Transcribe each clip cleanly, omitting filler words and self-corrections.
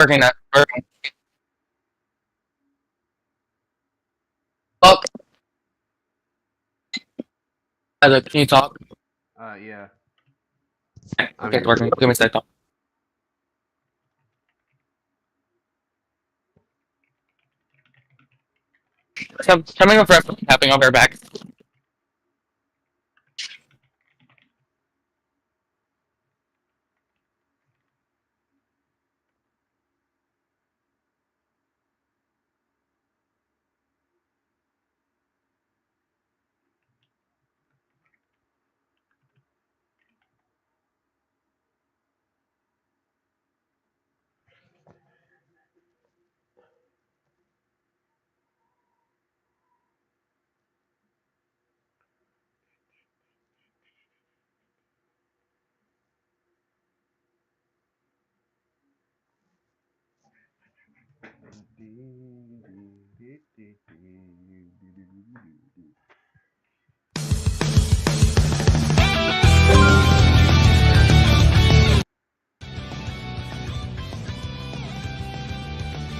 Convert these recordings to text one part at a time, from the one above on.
Working that. Working. Oh, Heather, can you talk? Yeah, I'm Okay, it's here. working. Give me a second. Coming up for tapping over her back.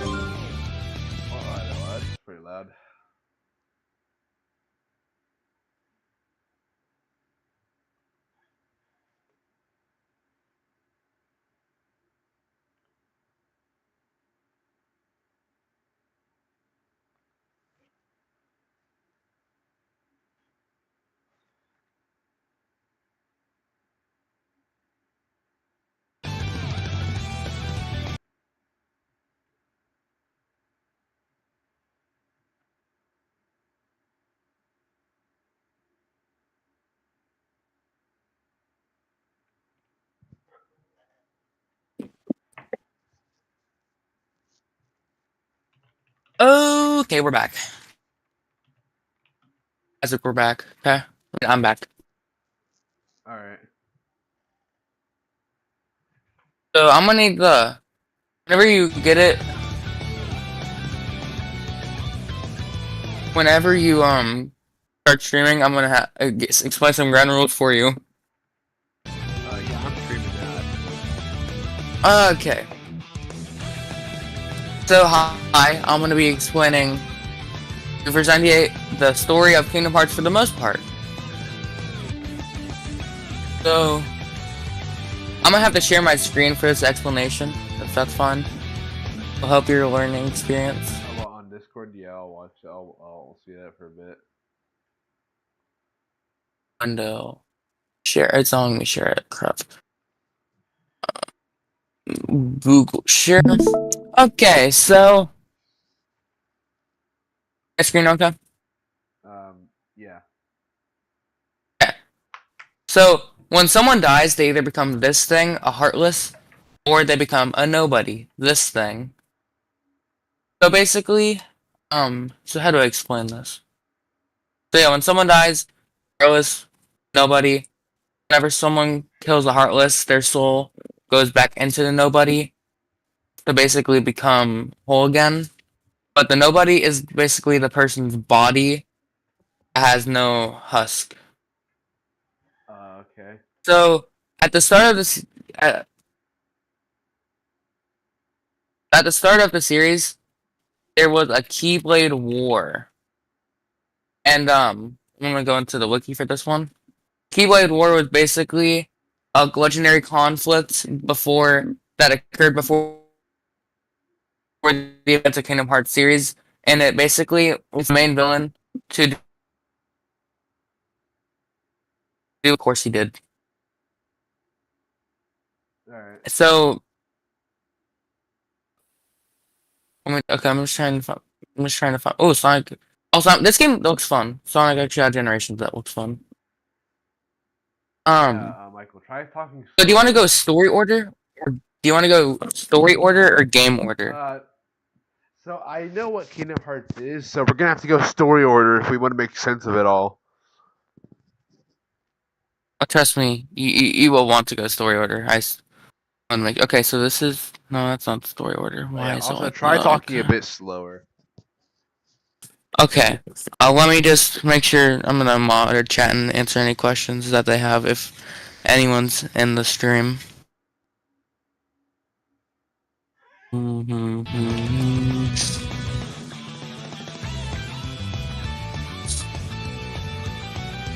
Oh, I know, that's pretty loud. Okay, we're back. As if we're back. Okay, I'm back. All right. So I'm gonna need the. Whenever you get it, whenever you start streaming, I'm gonna explain some ground rules for you. Yeah, I'm streaming that. Okay. So hi, I'm gonna be explaining Verse 98, the story of Kingdom Hearts for the most part. So I'm gonna have to share my screen for this explanation, if that's fine. It'll help your learning experience. How about on Discord? Yeah, I'll watch. I'll see that for a bit. Window. Share. It's not letting me share it. Crap. Google share. Okay, so my screen okay? Yeah. Okay. So when someone dies, they either become this thing, a heartless, or they become a nobody, this thing. So basically, so how do I explain this? So yeah, when someone dies, heartless, nobody. Whenever someone kills a heartless, their soul goes back into the nobody to basically become whole again. But the nobody is basically the person's body that has no husk. Okay. So at the start of this, at the start of the series, there was a Keyblade War, and I'm gonna go into the wiki for this one. Keyblade War was basically a legendary conflict before that occurred before the events of Kingdom Hearts series, and it basically was the main villain to do. Of course, he did. All right. So, okay, I'm just trying to find. I'm just trying to find. Oh, Sonic. Oh, Sonic. This game looks fun. Sonic X Generations. That looks fun. Yeah, Um. Michael, try talking So, do you want to slower. go story order, or do you want to go story order or game order? So I know what Kingdom Hearts is, so we're gonna have to go story order if we want to make sense of it all. Trust me, you will want to go story order. I'm like, okay, so this is no, that's not story order. Oh, Why yeah. is it Also, like try that? talking Okay. a bit slower. Okay. Let me just make sure I'm gonna monitor chat and answer any questions that they have if anyone's in the stream. Yeah,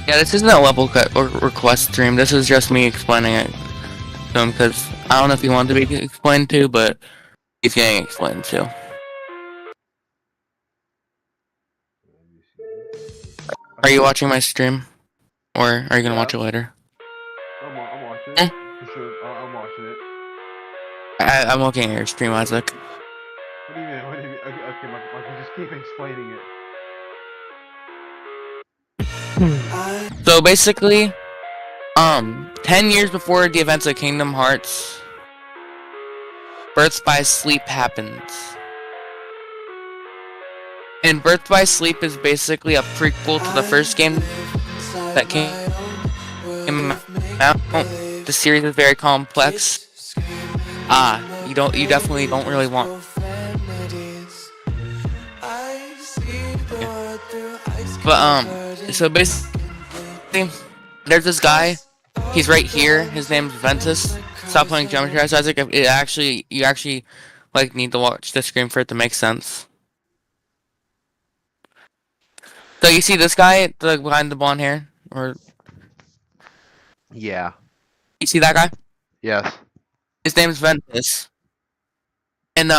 this isn't a level cut or request stream. This is just me explaining it to him because I don't know if he wanted to be explained to, but he's getting explained to. Are you watching my stream, or are you gonna watch it later? I'm watching Eh? it. For sure. I'm watching it. I'm looking at your stream, Isaac. What do you mean? What do you mean? Okay, Michael, just keep explaining it. So basically, 10 years before the events of Kingdom Hearts, Birth by Sleep happens. And Birth by Sleep is basically a prequel to the first game that came out. The series is very complex. You definitely don't really want. But so basically, there's this guy. He's right here. His name's Ventus. Stop playing Geometry Dash, Isaac. You actually like need to watch the screen for it to make sense. So you see this guy, the behind the blonde hair, or Yeah. you see that guy? Yes. His name's Ventus, and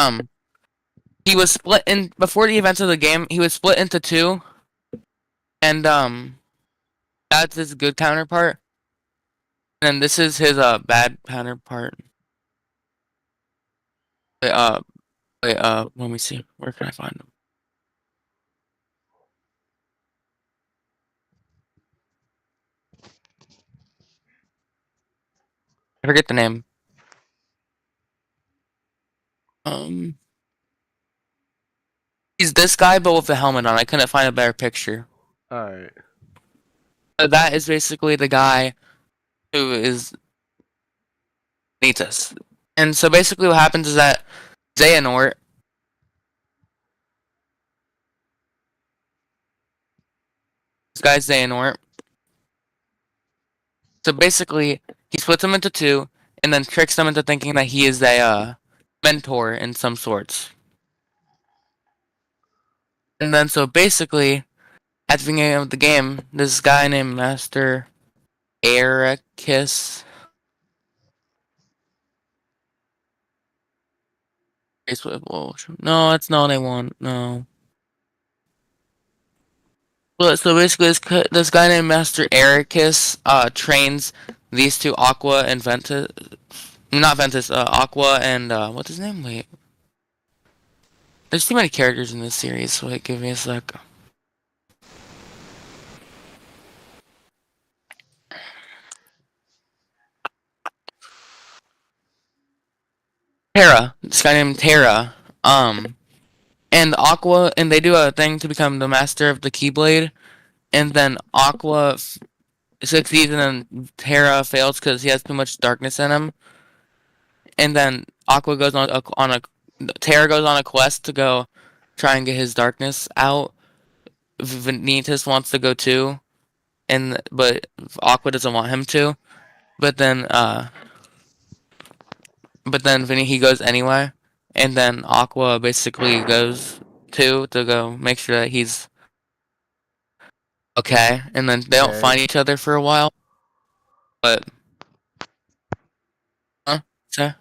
he was split in before the events of the game. He was split into two, and that's his good counterpart, and this is his bad counterpart. Let me see. Where can I find him? I forget the name. He's this guy, but with a helmet on. I couldn't find a better picture. Alright. That is basically the guy who is needs us. And so basically what happens is that Xehanort this guy's Xehanort. So basically he splits them into two and then tricks them into thinking that he is a mentor in some sorts. And then so basically at the beginning of the game, this guy named Master Ericus. No, that's not what I want. No. Well, so basically, this guy named Master Ericus trains these two Aqua and Ventus. Not Ventus, Aqua and what's his name? Wait. There's too many characters in this series, so wait, give me a sec. Terra. This guy named Terra. And Aqua, and they do a thing to become the master of the Keyblade, and then Aqua succeeds, and then Terra fails because he has too much darkness in him. And then Aqua goes on a Terra goes on a quest to go try and get his darkness out. Vanitas wants to go too, but Aqua doesn't want him to. But then he goes anyway, and then Aqua basically goes to go make sure that he's okay, and then they don't find each other for a while. But sir?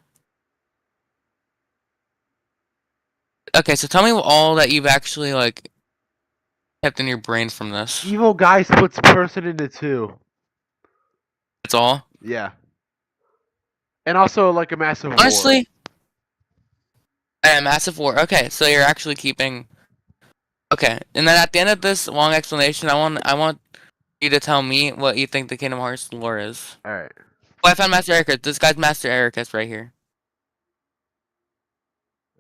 Okay, so tell me all that you've actually like kept in your brain from this. Evil guy splits person into two. That's all? Yeah. And also like a massive war. Honestly, massive war. Okay, so you're actually keeping. Okay, and then at the end of this long explanation, I want you to tell me what you think the Kingdom Hearts lore is. All right. Well, I found Master Ericus. This guy's Master Ericus right here.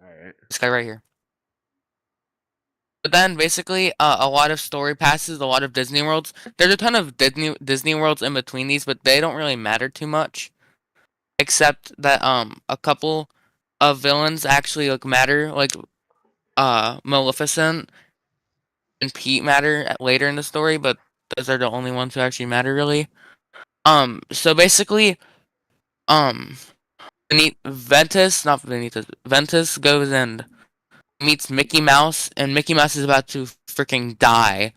All right. This guy right here. But then basically, a lot of story passes, a lot of Disney worlds. There's a ton of Disney worlds in between these, but they don't really matter too much, except that a couple of villains actually like matter, like Maleficent and Pete matter later in the story, but those are the only ones who actually matter really. So basically, Ventus goes and meets Mickey Mouse, and Mickey Mouse is about to freaking die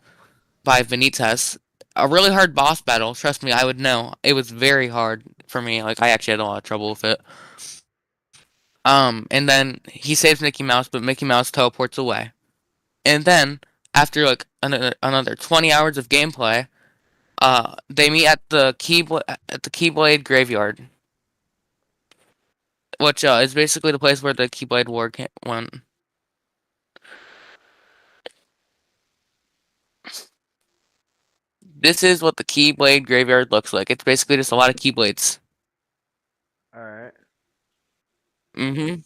by Vanitas. A really hard boss battle. Trust me, I would know. It was very hard for me. Like I actually had a lot of trouble with it. And then he saves Mickey Mouse, but Mickey Mouse teleports away. And then after like another 20 hours of gameplay, they meet at the Keyblade graveyard, which is basically the place where the Keyblade War went. This is what the Keyblade graveyard looks like. It's basically just a lot of Keyblades. All right. Mm-hmm.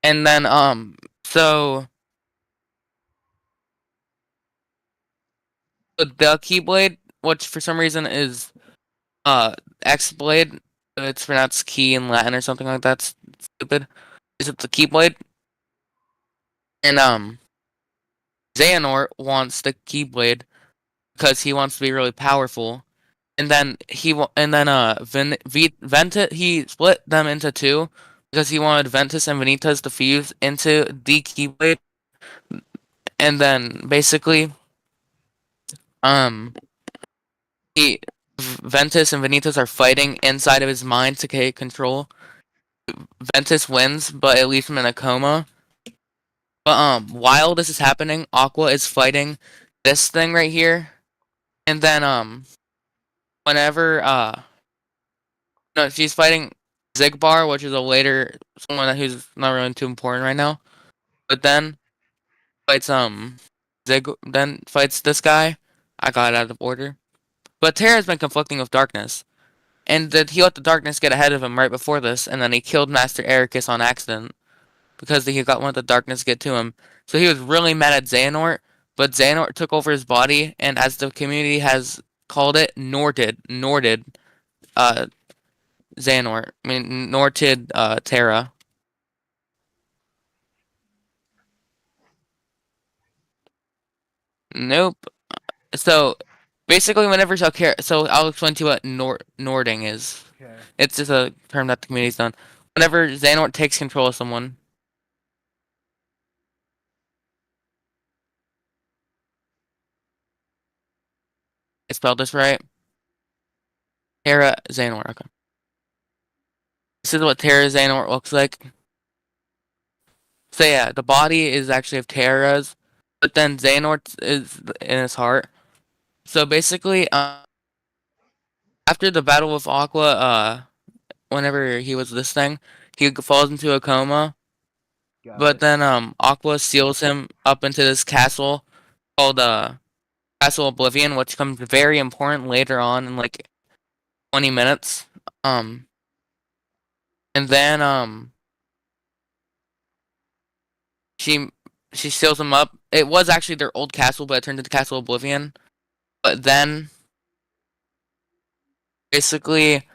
And then so the Keyblade, which for some reason is X-Blade, it's pronounced key in Latin or something like that. Stupid. Is it the Keyblade? And Xehanort wants the Keyblade because he wants to be really powerful. And then he split them into two because he wanted Ventus and Vanitas to fuse into the Keyblade. And then basically, he Ventus and Vanitas are fighting inside of his mind to take control. Ventus wins, but it leaves him in a coma. But while this is happening, Aqua is fighting this thing right here. And then whenever no, she's fighting Zigbar, which is a later someone who's not really too important right now. But then fights then fights this guy. I got it out of order. But Terra's been conflicting with Darkness. And that he let the Darkness get ahead of him right before this, and then he killed Master Ericus on accident. Because he got one of the Darkness get to him. So he was really mad at Xehanort, but Xehanort took over his body, and as the community has called it, Norted Xehanort. I mean, Norted Terra. Nope. So basically, whenever so I'll explain to you what Nording is. Okay. It's just a term that the community's done. Whenever Xehanort takes control of someone. I spelled this right. Terra Xehanort. Okay. This is what Terra Xehanort looks like. So yeah, the body is actually of Terra's, but then Xehanort is in his heart. So basically, after the battle with Aqua, whenever he was this thing, he falls into a coma. Got But it. then Aqua seals him up into this castle called Castle Oblivion, which comes very important later on in like 20 minutes. And then she seals him up. It was actually their old castle, but it turned into Castle Oblivion. But then basically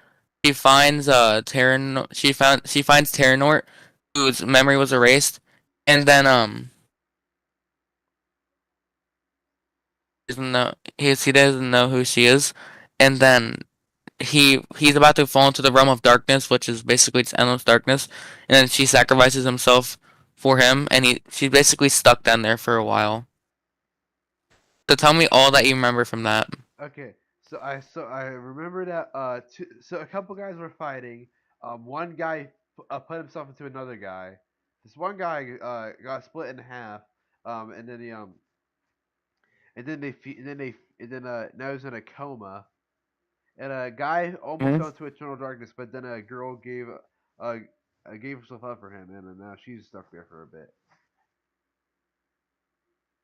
she finds she finds Terranort, whose memory was erased, and then he doesn't know who she is, and then he's about to fall into the realm of darkness, which is basically just endless darkness, and then she sacrifices himself for him, and she's basically stuck down there for a while. So tell me all that you remember from that. Okay. So I remember that so a couple guys were fighting. One guy put himself into another guy. This one guy got split in half. And then he and then they fe- and then now he's in a coma. And a guy almost Mhm. fell into eternal darkness, but then a girl uh gave herself up for him, and now she's stuck there for a bit.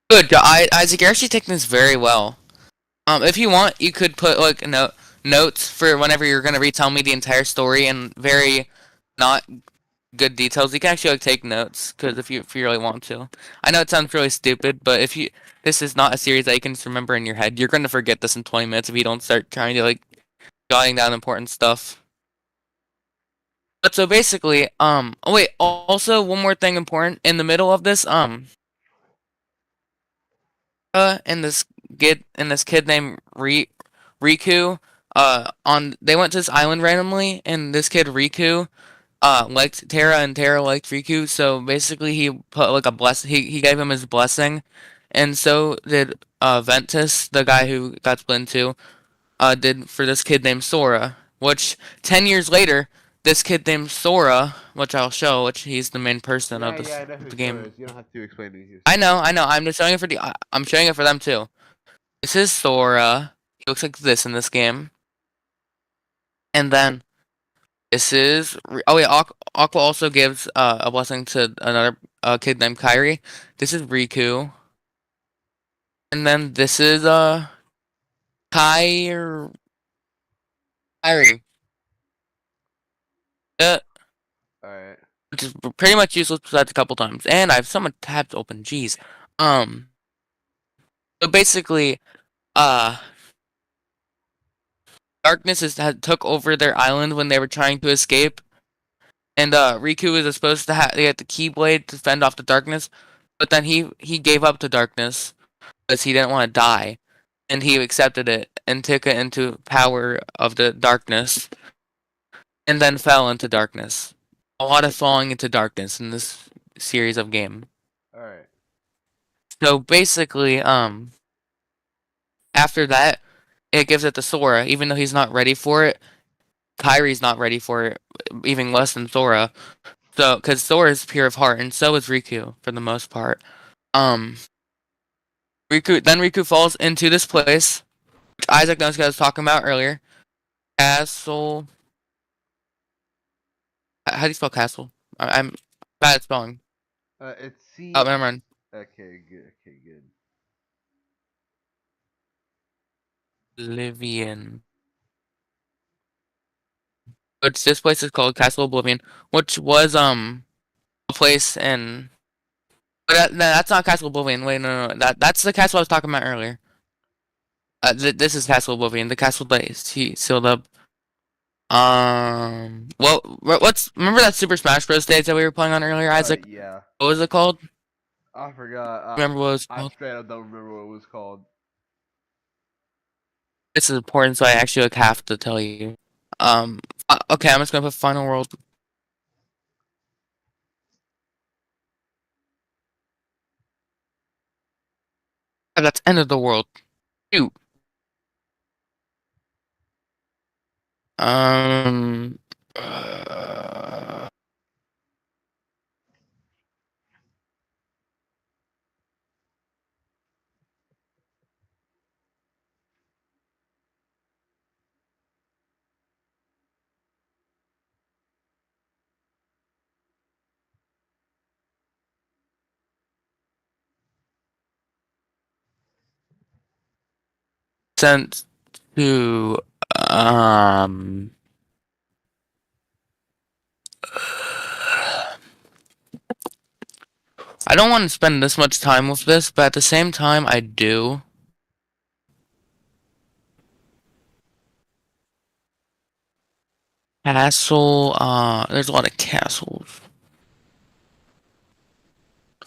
Good, Isaac, you're actually taking this very well. If you want, you could put like notes for whenever you're gonna retell me the entire story in very not good details. You can actually like take notes because if you really want to. I know it sounds really stupid, but if you this is not a series that you can just remember in your head. You're gonna forget this in 20 minutes if you don't start trying to like jotting down important stuff. But so basically, oh wait, also one more thing important in the middle of this, and this kid named Riku, they went to this island randomly, and this kid Riku liked Terra and Terra liked Riku, so basically he put like a he gave him his blessing, and so did Ventus, the guy who got split in two, did for this kid named Sora, which 10 years later, this kid named Sora, which I'll show, which he's the main person Yeah, of yeah, I know the who Sora game. is. You don't have to explain who I Sora know, is. I know. I'm just showing it for I'm showing it for them too. This is Sora. He looks like this in this game. And then this is oh yeah, Aqua also gives a blessing to another kid named Kyrie. This is Riku. And then this is Kyrie. Kyrie. Alright. Which is pretty much useless besides a couple times. And I have so much tabs open, jeez. Um so basically, uh Darkness had took over their island when they were trying to escape. And Riku was supposed to get the Keyblade to fend off the darkness, but then he gave up to darkness because he didn't want to die, and he accepted it and took it into power of the darkness, and then fell into darkness. A lot of falling into darkness in this series of game. Alright. So basically, after that, it gives it to Sora, even though he's not ready for it. Kyrie's not ready for it, even less than Sora. So, because Sora is pure of heart, and so is Riku for the most part. Um, Riku falls into this place, which Isaac knows I was talking about earlier. Castle. How do you spell castle? I'm bad at spelling. It's C. Oh, never mind. Okay, good. Okay, good. Oblivion. Which this place is called Castle Oblivion, which was a place in. But no, that's not Castle Oblivion. Wait, no. That's the castle I was talking about earlier. This is Castle Oblivion, the castle that he sealed up. Well, what's remember that Super Smash Bros. Stage that we were playing on earlier, Isaac? Yeah. What was it called? I forgot. Remember what it was I called? straight up don't remember what it was called. This is important, so I actually have to tell you. Okay, I'm just gonna put Final World. That's End of the World. Shoot. Um. uh, sent to um. I don't want to spend this much time with this, but at the same time, I do. Castle. There's a lot of castles.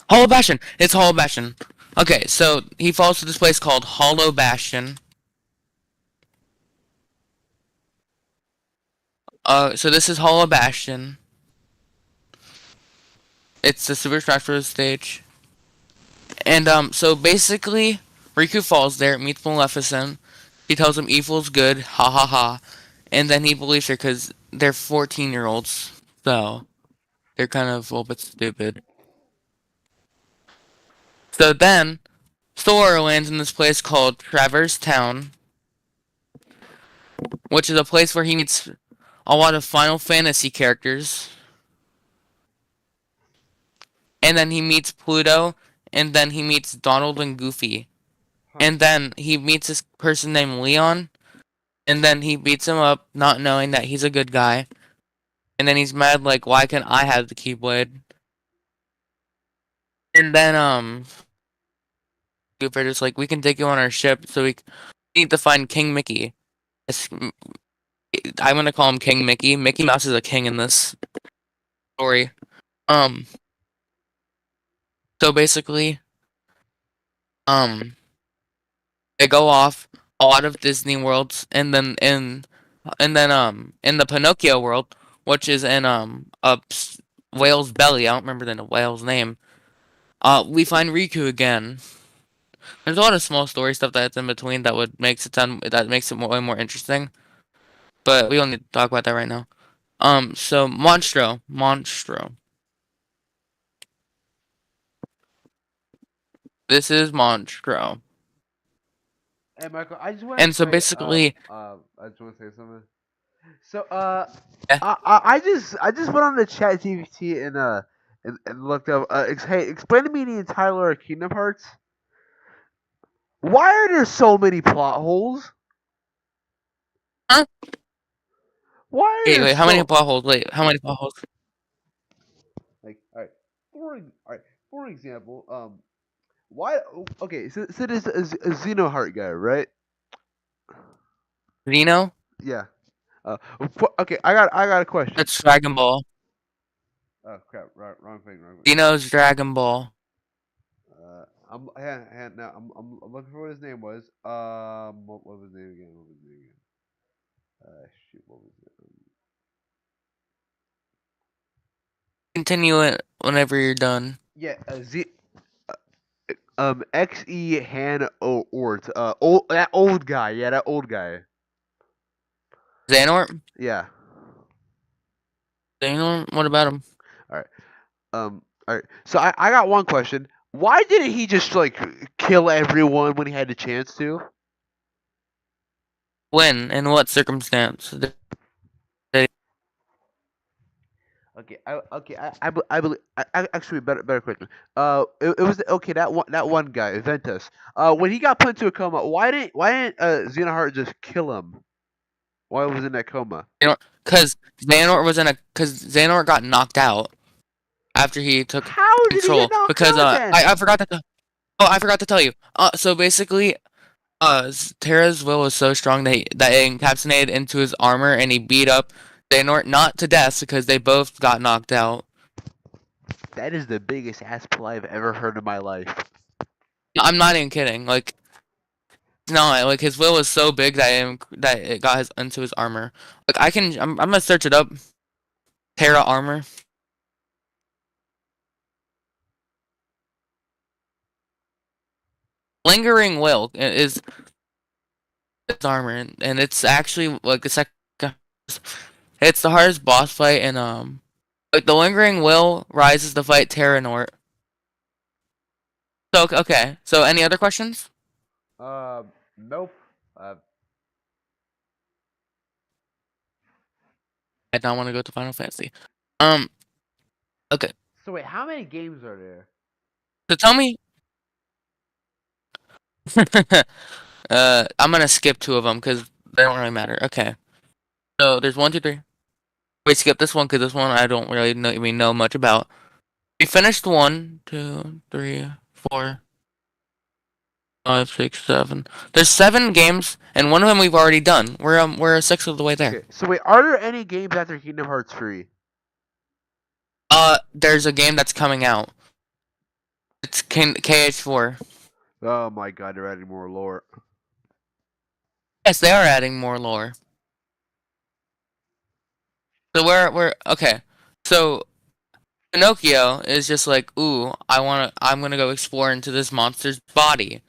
Hollow Bastion. It's Hollow Bastion. Okay, so he falls to this place called Hollow Bastion. So this is Hollow Bastion. It's the Super Smash Bros. Stage. And, so basically, Riku falls there, meets Maleficent. He tells him evil's good, ha ha ha. And then he believes her because they're 14-year-olds. So, they're kind of a little bit stupid. So then, Sora lands in this place called Traverse Town, which is a place where he meets a lot of Final Fantasy characters. And then he meets Pluto, and then he meets Donald and Goofy. And then he meets this person named Leon, and then he beats him up, not knowing that he's a good guy. And then he's mad, like, why can't I have the Keyblade? And then, Goofy just like, we can take you on our ship, so we need to find King Mickey. I'm gonna call him King Mickey. Mickey Mouse is a king in this story. Um, so basically, they go off a lot of Disney worlds, and then in the Pinocchio world, which is in whale's belly. I don't remember the whale's name. We find Riku again. There's a lot of small story stuff that's in between that makes it way more interesting. But we don't need to talk about that right now. So Monstro. This is Monstro. Hey Michael, I just want to And so say, basically, I just want to say something. So, yeah, I just went on the Chat GPT and looked up. Hey, explain to me the entire lore of Kingdom Hearts. Why are there so many plot holes? huh? Why are Wait, there wait, how many so plot holes? Wait, how many plot holes? like? All right. For example, why? Okay, so there's a Xenoheart guy, right? Reno? Yeah. Okay, I got a question. That's Dragon Ball. Oh crap! Right, wrong thing, wrong thing. Reno's Dragon Ball. Now I'm looking for what his name was. What was his name again? What was his name again? Shoot, what was it? Continue it whenever you're done. Yeah, Xe Han Ort. Old that old guy. Yeah, that old guy. Xehanort? Yeah. Xehanort? What about him? All right. All right. So I got one question. Why didn't he just like kill everyone when he had the chance to? When? In what circumstance? Okay, I believe. Actually, better question. It was okay. That one guy, Ventus. When he got put into a coma, why didn't Xenoheart just kill him? Why was he in that coma? Because Xehanort got knocked out after he took How did he control. get knocked Because out then? I forgot to I forgot to tell you. So basically, Terra's will was so strong that it encapsulated into his armor, and he beat up Xehanort not to death because they both got knocked out. That is the biggest ass play I've ever heard in my life. I'm not even kidding. Like, no, like his will was so big that it got into his armor. Like I'm gonna search it up. Terra armor. Lingering will is its armor, and it's actually like the second. It's the hardest boss fight, and like the lingering will rises to fight Terranort. So okay, so any other questions? Nope. I don't want to go to Final Fantasy. Um, okay. So wait, how many games are there? So tell me. I'm gonna skip two of them because they don't really matter. Okay. So there's one, two, three. We skip this one because this one I don't really know much about. We finished 1, 2, 3, 4, 5, 6, 7. There's 7 games, and one of them we've already done. We're a sixth of the way there. Okay, so wait, are there any games after Kingdom Hearts 3? There's a game that's coming out. It's KH4. Oh my god, they're adding more lore. Yes, they are adding more lore. So we're okay. So Pinocchio is just like, ooh, I'm gonna go explore into this monster's body.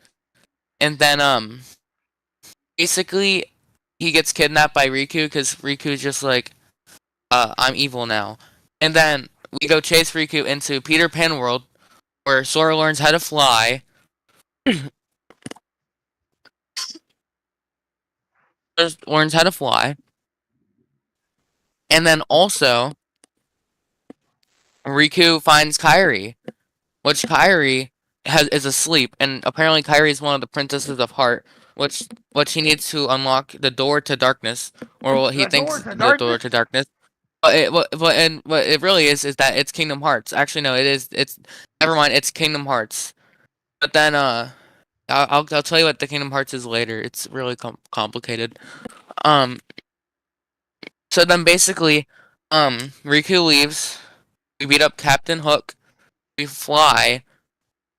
And then basically he gets kidnapped by Riku because Riku's just like, I'm evil now. And then we go chase Riku into Peter Pan World, where Sora learns how to fly. Learns how to fly. And then also Riku finds Kairi, which Kairi is asleep, and apparently Kairi is one of the princesses of Heart, which he needs to unlock the door to darkness, or what he The door thinks to the door darkness? to darkness. What it really is that it's Kingdom Hearts. Actually, no, it's never mind. It's Kingdom Hearts. But then I'll tell you what the Kingdom Hearts is later. It's really complicated. Um, so then basically, Riku leaves. We beat up Captain Hook. We fly.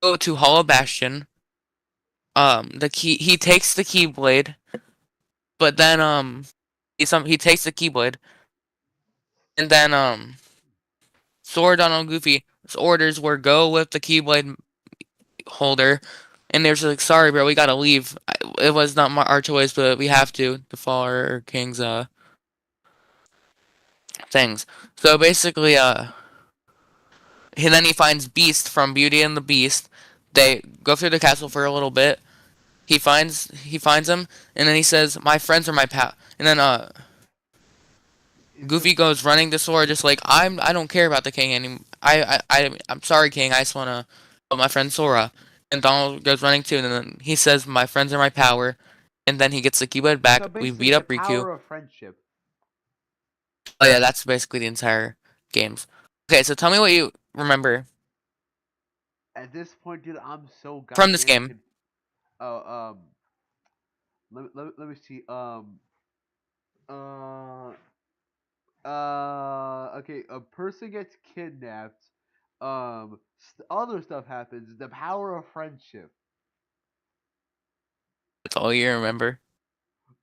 Go to Hollow Bastion. He takes the Keyblade, but then he takes the Keyblade, And then Sora, Donald, and Goofy's orders were go with the Keyblade holder, and they're just like, sorry, bro, we gotta leave. It was not our choice, but we have to follow our king's things. So basically, and then he finds Beast from Beauty and the Beast. They go through the castle for a little bit. He finds him, and then he says, "My friends are my pal." And then He's Goofy goes running to Sora, just like I don't care about the king anymore. I'm sorry, King. I just wanna help my friend Sora. And Donald goes running too, and then he says, "My friends are my power." And then he gets the Keyblade back. so We basically beat the up Riku. power of friendship. Oh yeah, that's basically the entire games. Okay, so tell me what you remember At this point, dude, I'm so from this goddamn. game. Oh, let me see. Uh, okay, a person gets kidnapped. Other stuff happens. The power of friendship. That's all you remember.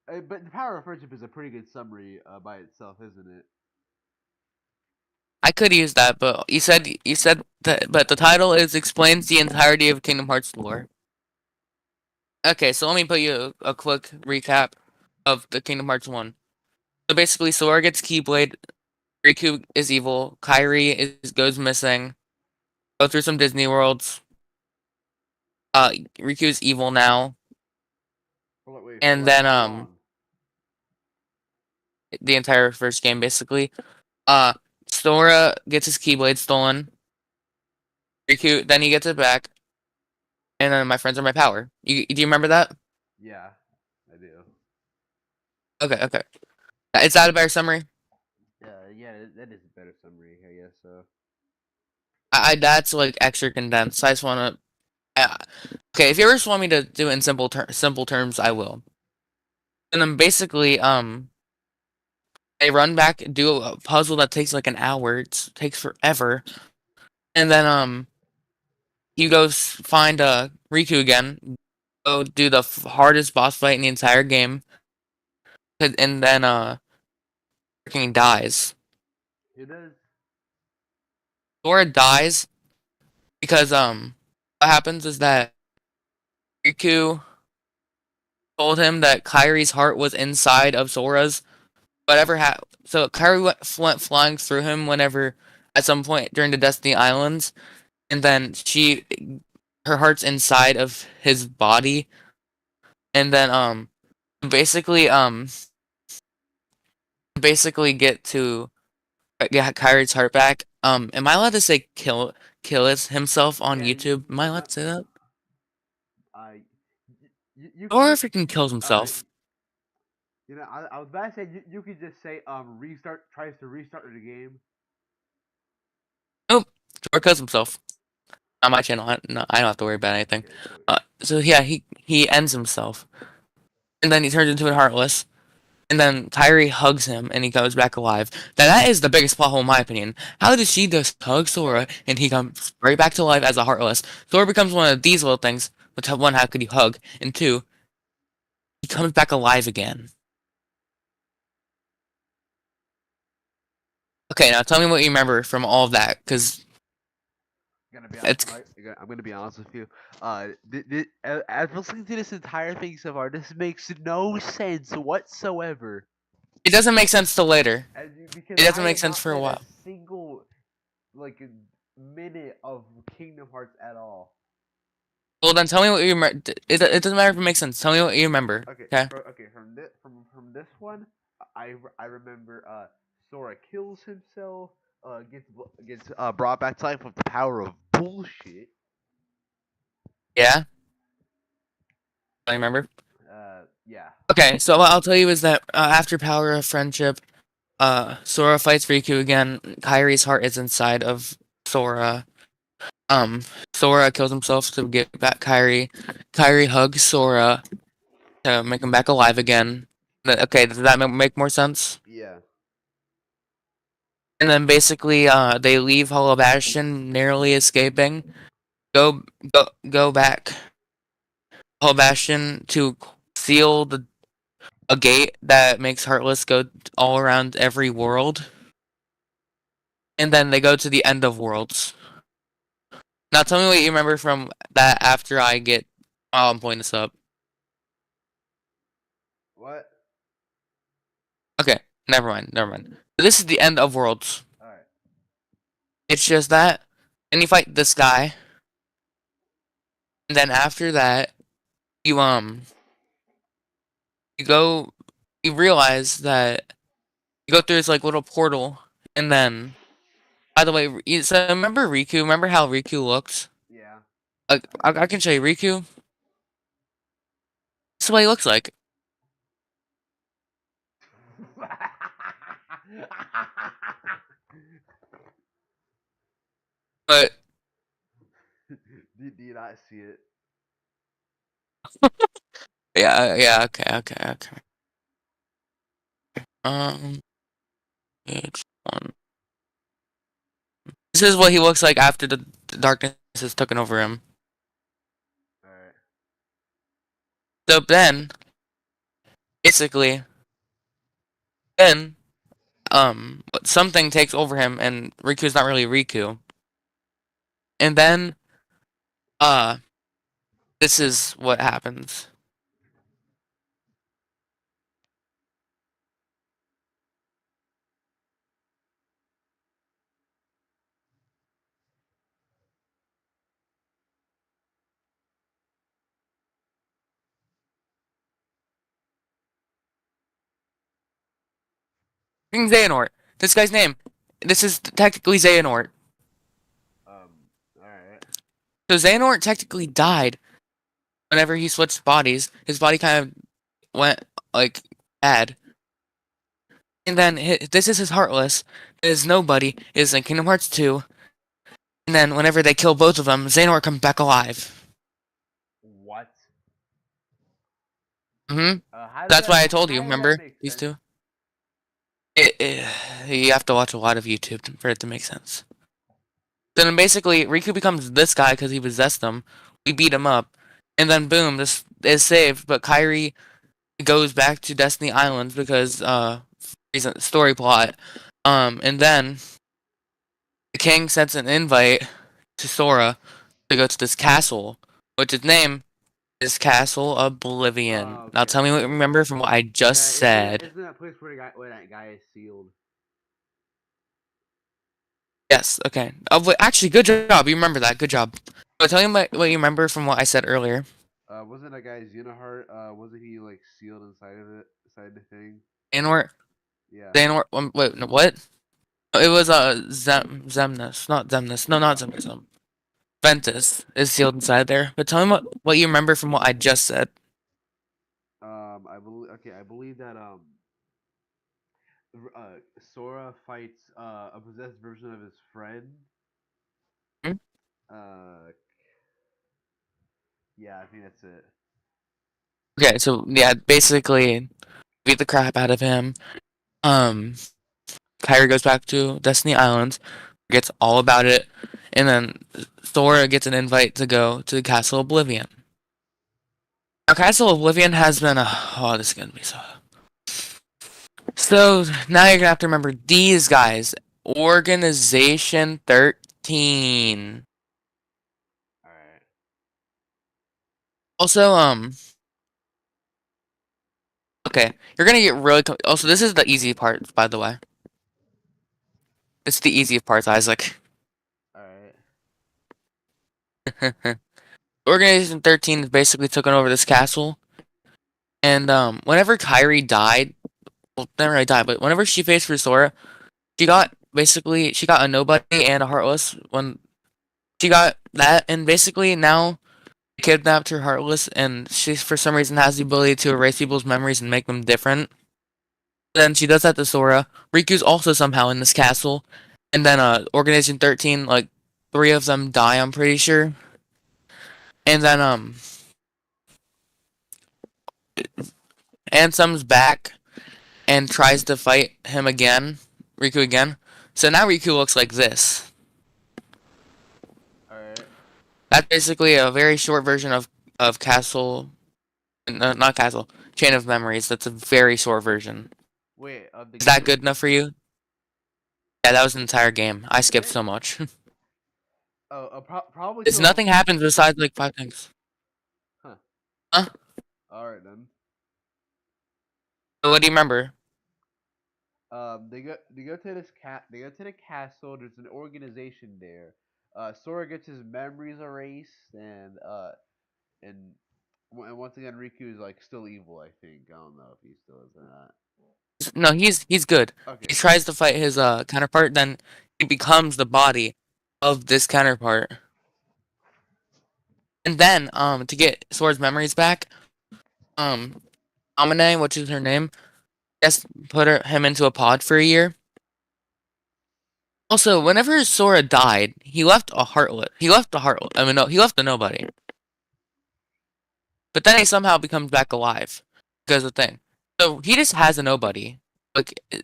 But the power of friendship is a pretty good summary by itself, isn't it? I could use that, but you said that, but the title is explains the entirety of Kingdom Hearts lore. Okay, so let me put you a quick recap of the Kingdom Hearts 1. So basically, Sora gets Keyblade, Riku is evil, Kairi goes missing, go through some Disney worlds, Riku is evil now, Wait, for and like then how long? the entire first game basically. Uh, Sora gets his Keyblade stolen, Riku, then he gets it back, and then my friends are my power. Do you remember that? Yeah, I do. Okay, okay. Is that a better summary? Yeah, that is a better summary, I guess. So. I that's like extra condensed. I just want to. Okay, if you ever just want me to do it in simple terms, I will. And then basically, they run back, do a puzzle that takes like an hour. It takes forever, and then you go find Riku again. Go do the hardest boss fight in the entire game, and then freaking dies. It is. Sora dies because what happens is that Riku told him that Kairi's heart was inside of Sora's. Whatever happened, so Kairi went flying through him whenever at some point during the Destiny Islands, and then her heart's inside of his body, and then basically basically get Kairi's heart back. Am I allowed to say kill himself on Yeah, YouTube? Am I you're allowed not. to say that? I. You Or you. freaking kills himself. I was about to say you could just say restart tries to restart the game. Nope, or kills himself. On my channel, I don't have to worry about anything. Okay, so So yeah, he ends himself, and then he turns into a heartless. And then Kyrie hugs him, and he goes back alive. Now that is the biggest plot hole in my opinion. How does she just hug Sora, and he comes right back to life as a heartless? Sora becomes one of these little things. Which one, how could you hug? And two, he comes back alive again. Okay, now tell me what you remember from all of that, because gonna be it's I'm gonna be honest with you. As listening to this entire thing so far, this makes no sense whatsoever. it doesn't make sense till later. Because It doesn't I make have sense not for a played a while. single like minute of Kingdom Hearts at all. Well, then tell me what you remember. It doesn't matter if it makes sense. Tell me what you remember. Okay, Okay. from this one, I remember Sora kills himself, gets brought back to life with the power of bullshit. Yeah. I remember. Yeah. Okay, so what I'll tell you is that after Power of Friendship, Sora fights Riku again. Kairi's heart is inside of Sora. Um, Sora kills himself to get back Kairi. Kairi hugs Sora to make him back alive again. Okay, does that make more sense? Yeah. And then basically, they leave Hollow Bastion, narrowly escaping. Go back Hollow Bastion to seal a gate that makes Heartless go all around every world. and then they go to the end of worlds. Now tell me what you remember from that after I get. Oh, I'm pulling this up. What? Okay, never mind, never mind. This is the end of worlds. All right. It's just that, and you fight this guy, and then after that, you you go, you realize that you go through this like little portal, and then, by the way, so remember Riku? Remember how Riku looked? Yeah. I can show you Riku. This is what he looks like. But Do you not see it? yeah, okay. Page one. This is what he looks like after the darkness has taken over him. All right. So then, basically, then something takes over him, and Riku's not really Riku. And then, this is what happens. King Xehanort. This guy's name. This is technically Xehanort. All right. So Xehanort technically died whenever he switched bodies. His body kind of went like bad. And then this is his Heartless. His Nobody is in Kingdom Hearts 2. And then whenever they kill both of them, Xehanort comes back alive. What? Mm-hmm. How does That's why I that- told you, how does that remember? make These sense? two? You have to watch a lot of YouTube for it to make sense. Then basically, Riku becomes this guy because he possessed them. We beat him up. And then boom, this is saved. But Kairi goes back to Destiny Islands because, reason story plot. And then the king sends an invite to Sora to go to this castle, which its name is Castle Oblivion. Oh, Now okay. tell me what you remember from what I just said. Isn't that place where that guy is sealed? Yes, okay. Oh, wait, actually, good job. You remember that. Good job. But tell me what you remember from what I said earlier. Wasn't that guy Xenoheart? Wasn't he like sealed inside of it, inside the thing? Xehanort? Yeah. Xehanort? Wait, no, what? It was Xemnas. Not Xemnas. No, not Xemnas. Ventus is sealed inside there. But tell me what you remember from what I just said. I believe. Okay, I believe that Sora fights a possessed version of his friend. Hmm? Yeah, I think that's it. Okay, so yeah, basically beat the crap out of him. Kyrie goes back to Destiny Islands, gets all about it, and then Sora gets an invite to go to the Castle Oblivion. Now, Castle Oblivion has been oh, this is gonna be so. So now you're gonna have to remember these guys. Organization 13. All right. Also, okay, you're gonna get really. Also, this is the easy part, by the way. It's the easiest parts, Isaac. All right. Organization 13 has basically taken over this castle, and whenever Kyrie died, well, never really died, but whenever she faced Sora, she got a nobody and a heartless. When she got that, and basically now kidnapped her heartless, and she for some reason has the ability to erase people's memories and make them different. Then she does that to Sora. Riku's also somehow in this castle, and then Organization 13, like 3 of them die, I'm pretty sure. And then Ansem's back and tries to fight him again, Riku again. So now Riku looks like this. All right. That's basically a very short version of Castle, not Castle, Chain of Memories. That's a very short version. Wait. Is that good enough for you? Yeah, that was the entire game. I skipped so much. Probably It's to a nothing happens besides like 5 things. huh. Huh? All right then. So what do you remember? They go to this cat. They go to the castle. There's an organization there. Sora gets his memories erased, and and once again, Riku is like still evil. I think I don't know if he still is or not. No, he's good. He Okay. tries to fight his counterpart, then he becomes the body of this counterpart. And then to get Sora's memories back, um Amane, which is her name, just put him into a pod for a year. Also, whenever Sora died, he left a heartless. He left a heartless. I mean, no, he left a nobody. But then he somehow becomes back alive because of the thing. So he just has a nobody. Like, he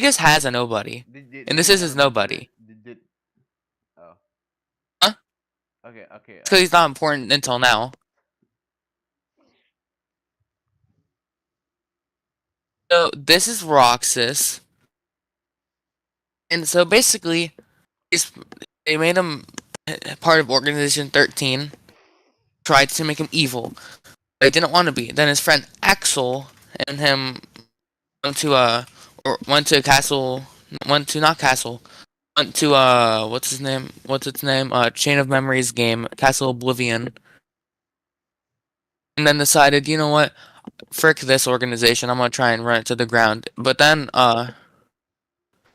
just has a nobody, and this Did he is ever his mention it? nobody. Oh. Huh? Okay. Because he's not important until now. So this is Roxas, and so basically, he's they made him part of Organization 13. Tried to make him evil, but he didn't want to be. Then his friend Axel and him went to went to castle. Went to not castle. Went to what's his name? What's its name? Chain of Memories game, Castle Oblivion, and then decided, you know what? Frick this organization. I'm gonna try and run it to the ground. But then I'm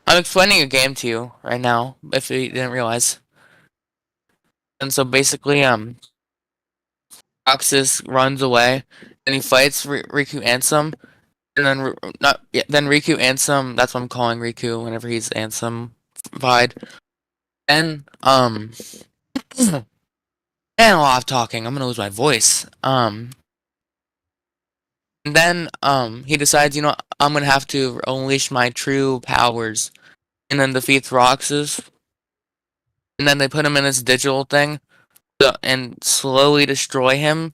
explaining a game to you right now, if you didn't realize. And so basically, Roxas runs away, and he fights Riku Ansem, and then not yeah, then Riku Ansem. That's what I'm calling Riku whenever he's Ansem vied. And and a lot of talking. I'm gonna lose my voice. And then he decides, you know, I'm gonna have to unleash my true powers, and then defeats Roxas. And then they put him in this digital thing, and slowly destroy him,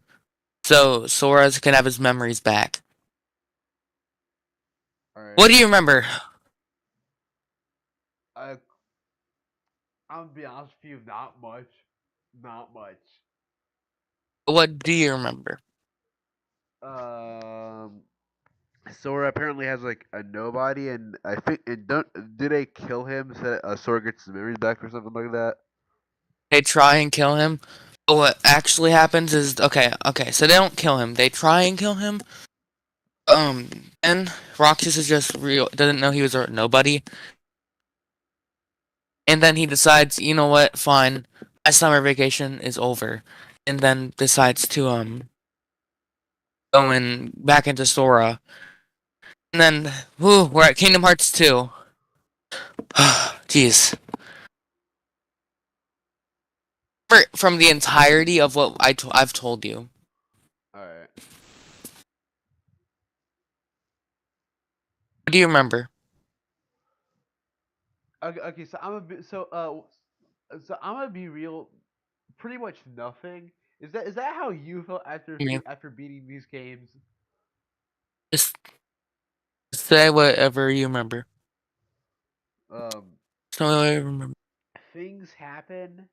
so Sora can have his memories back. All right. What do you remember? I I'm gonna be honest with you, not much. Not much. What do you remember? Um, Sora apparently has like a nobody, and I think and don't do they kill him so that Sora gets his memories back or something like that? They try and kill him. But what actually happens is okay, so they don't kill him. They try and kill him. And Roxas is just real doesn't know he was a nobody. And then he decides, you know what, fine. My summer vacation is over. And then decides to go in back into Sora. And then we're at Kingdom Hearts 2. Jeez. From the entirety of what I've told you. All right. What do you remember? Okay. So I'm gonna be real. Pretty much nothing. Is that how you felt after Yeah. after beating these games? Just say whatever you remember. Um, Tell me what I remember. things happen.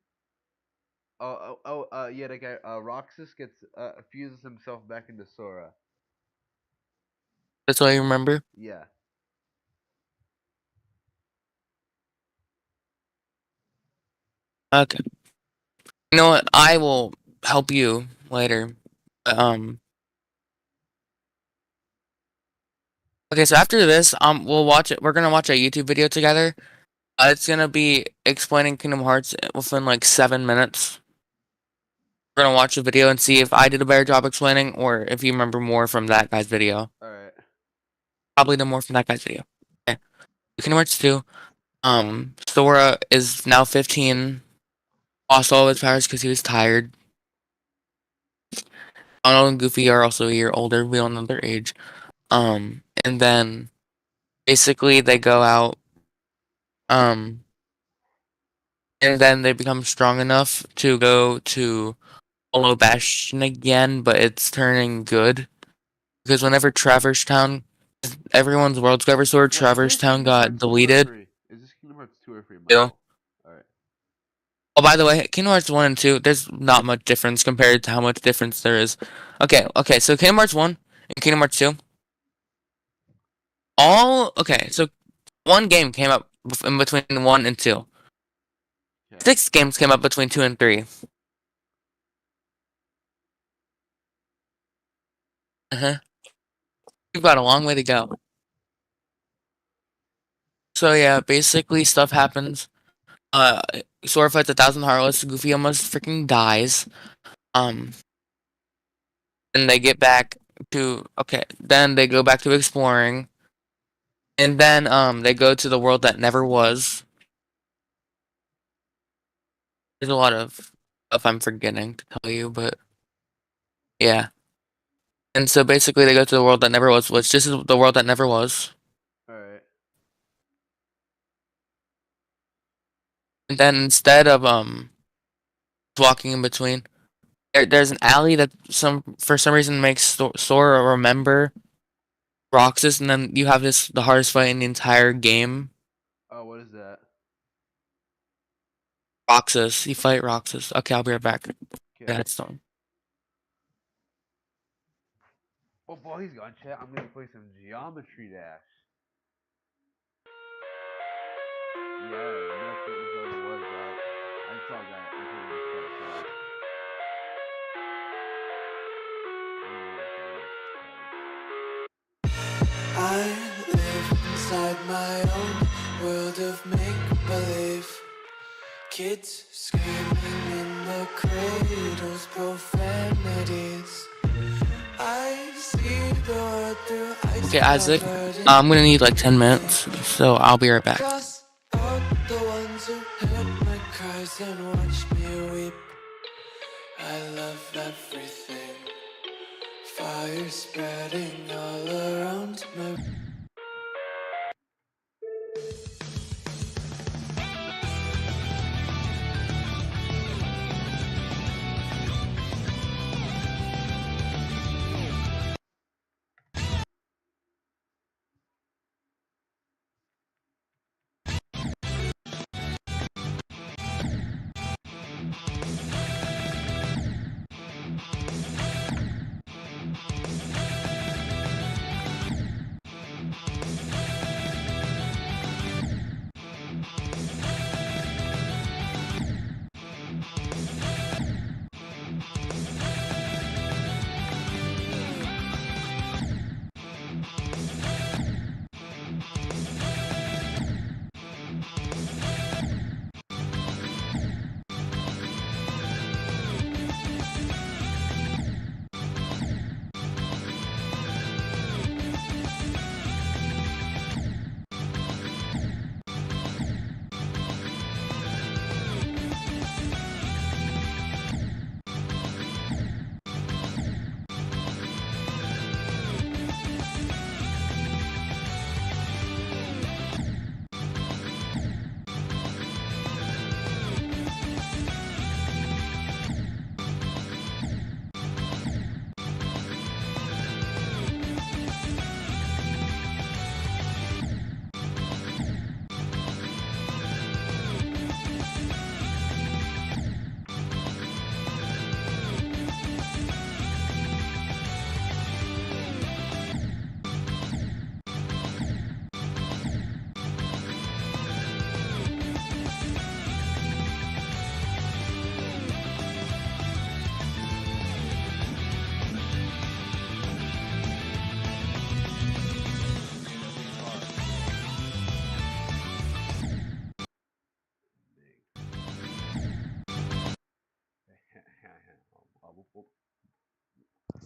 Yeah, the guy Roxas gets fuses himself back into Sora. That's all you remember? Yeah. Okay. You know what? I will help you later. Um. Okay, so after this, we'll watch it. We're gonna watch a YouTube video together. It's gonna be explaining Kingdom Hearts within like 7 minutes. We're gonna watch the video and see if I did a better job explaining, or if you remember more from that guy's video. All right. Probably the more from that guy's video. Okay. Kingdom Hearts 2. Sora is now 15. Lost all of his powers because he was tired. Donald and Goofy are also a year older. We don't know their age. And then basically they go out. Um, and then they become strong enough to go to Hollow Bastion again, but it's turning good because whenever Traverse Town, everyone's World Discover Sword, Is this Traverse Town Kingdom Hearts got 2 or deleted. 3? 2 or 3 months. 2. All right. Oh, by the way, Kingdom Hearts 1 and 2, there's not much difference compared to how much difference there is. Okay, so Kingdom Hearts 1 and Kingdom Hearts 2, so one game came up in between 1 and 2. Okay. 6 games came up between 2 and 3. Uh-huh. We've got a long way to go. So yeah, basically stuff happens. Sora fights 1,000 Heartless, Goofy almost freaking dies. Then they get back then they go back to exploring. And then they go to the world that never was. There's a lot of stuff I'm forgetting to tell you, but yeah. And so basically they go to the world that never was, which this is the world that never was. All right. And then instead of walking in between, there's an alley that for some reason makes Sora remember Roxas, and then you have the hardest fight in the entire game. Oh, what is that? Roxas. You fight Roxas. Okay, I'll be right back. Okay. Yeah, it's done. Oh, boy, he's gone, chat. I'm gonna play some Geometry Dash. Yeah, that's what this other was. I saw that. I think it was so fast. I live inside my own world of make-believe. Kids screaming in the cradles, profanities. I see the world through ice. Okay, Isaac, I'm gonna need like 10 minutes, so I'll be right back. Cross out the ones who heard my cries and watched me weep. I love everything. Fire spreading all around my...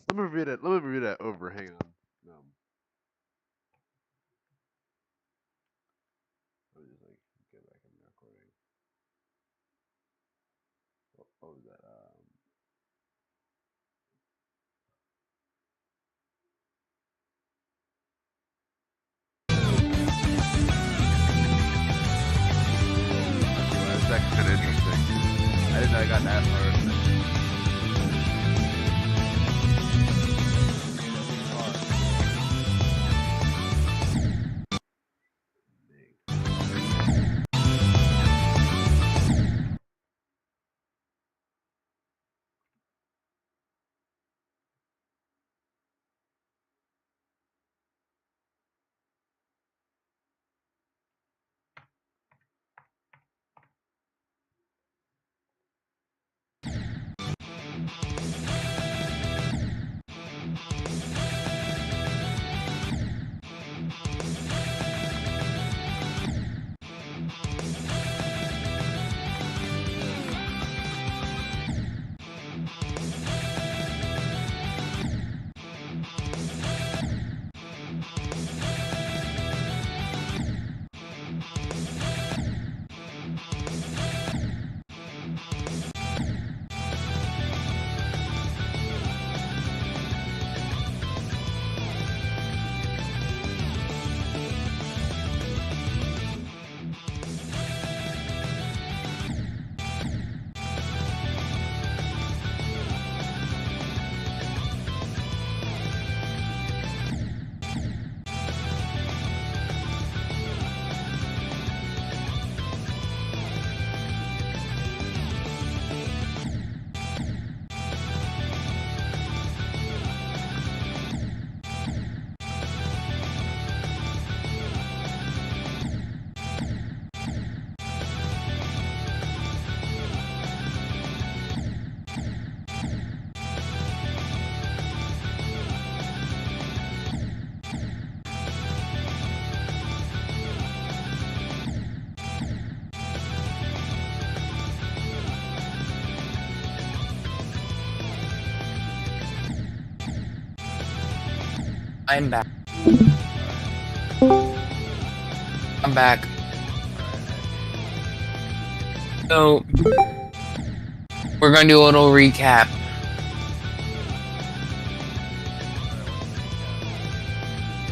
Let me review that over. Hang on. Let me just like get back in the recording. What was that? Well, that's kind of interesting. I didn't know I got that far. I'm back. I'm back. So, we're gonna do a little recap.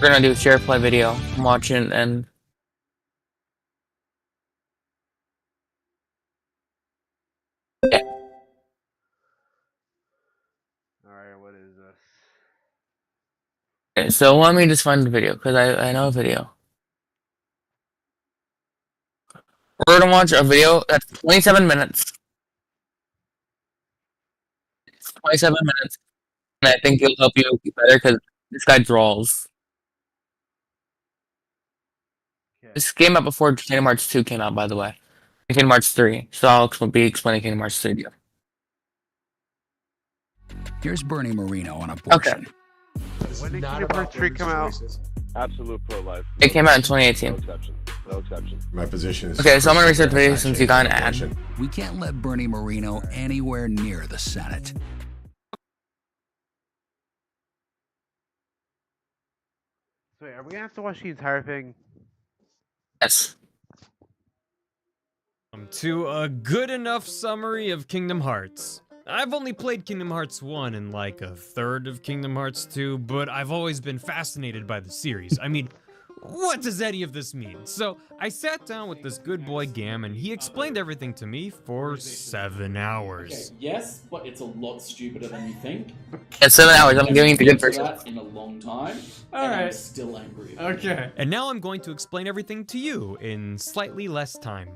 We're gonna do a share play video. I'm watching and Alright, what is this? okay, so let me just find the video because I know a video. We're gonna watch a video that's 27 minutes. It's 27 minutes, and I think it'll help you get better because this guy draws. Okay. This came out before Kingdom Hearts 2 came out, by the way. Kingdom Hearts 3. So I'll be explaining Kingdom Hearts 3 to you. Here's Bernie Marino on abortion. When did Kingdom Hearts 3 come out? Absolute pro-life. It came out in No 2018. exception. No exception. My position is. Okay, so I'm gonna reset the video since you got an ad. We can't let Bernie Marino anywhere near the Senate. So wait, are we gonna have to watch the entire thing? Yes. To a good enough summary of Kingdom Hearts. I've only played Kingdom Hearts 1 and like a third of Kingdom Hearts 2, but I've always been fascinated by the series. I mean, what does any of this mean? So I sat down with this good boy Gam and he explained everything to me for 7 hours. Okay, yes, but it's a lot stupider than you think. In 7 hours, I'm giving you the good Been version. through that in a long time, and I'm Alright. still angry. About it. Okay. And now I'm going to explain everything to you in slightly less time.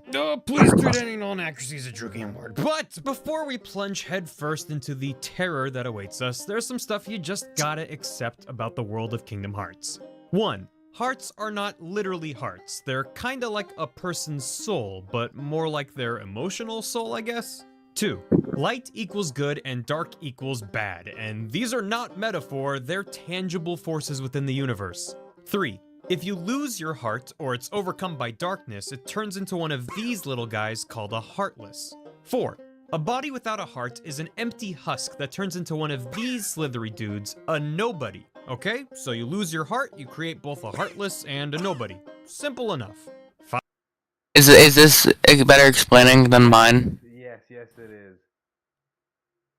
Please treat any non-accuracies a true game word. But before we plunge headfirst into the terror that awaits us, there's some stuff you just gotta accept about the world of Kingdom Hearts. 1. Hearts are not literally hearts. They're kinda like a person's soul, but more like their emotional soul, I guess. 2. Light equals good and dark equals bad, and these are not metaphor, they're tangible forces within the universe. 3. If you lose your heart, or it's overcome by darkness, it turns into one of these little guys called a Heartless. 4. A body without a heart is an empty husk that turns into one of these slithery dudes, a Nobody. Okay? So you lose your heart, you create both a Heartless and a Nobody. Simple enough. Is this better explaining than mine? Yes, it is.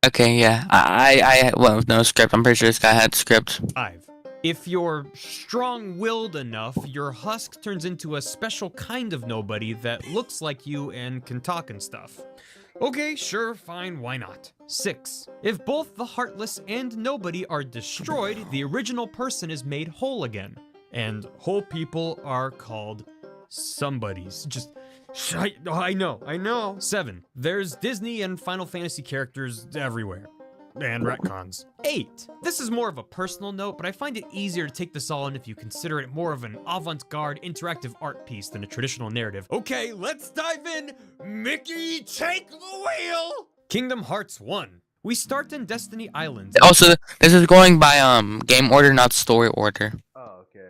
Okay, yeah. I well, no script. I'm pretty sure this guy had script. 5. If you're strong-willed enough, your husk turns into a special kind of nobody that looks like you and can talk and stuff. Okay, sure, fine, why not? 6. If both the Heartless and Nobody are destroyed, the original person is made whole again. And whole people are called somebodies. I know. 7. There's Disney and Final Fantasy characters everywhere. And retcons. 8. This is more of a personal note, but I find it easier to take this all in if you consider it more of an avant-garde interactive art piece than a traditional narrative. Okay, let's dive in! Mickey, take the wheel! Kingdom Hearts 1. We start in Destiny Island. Also, this is going by game order, not story order. Oh, okay.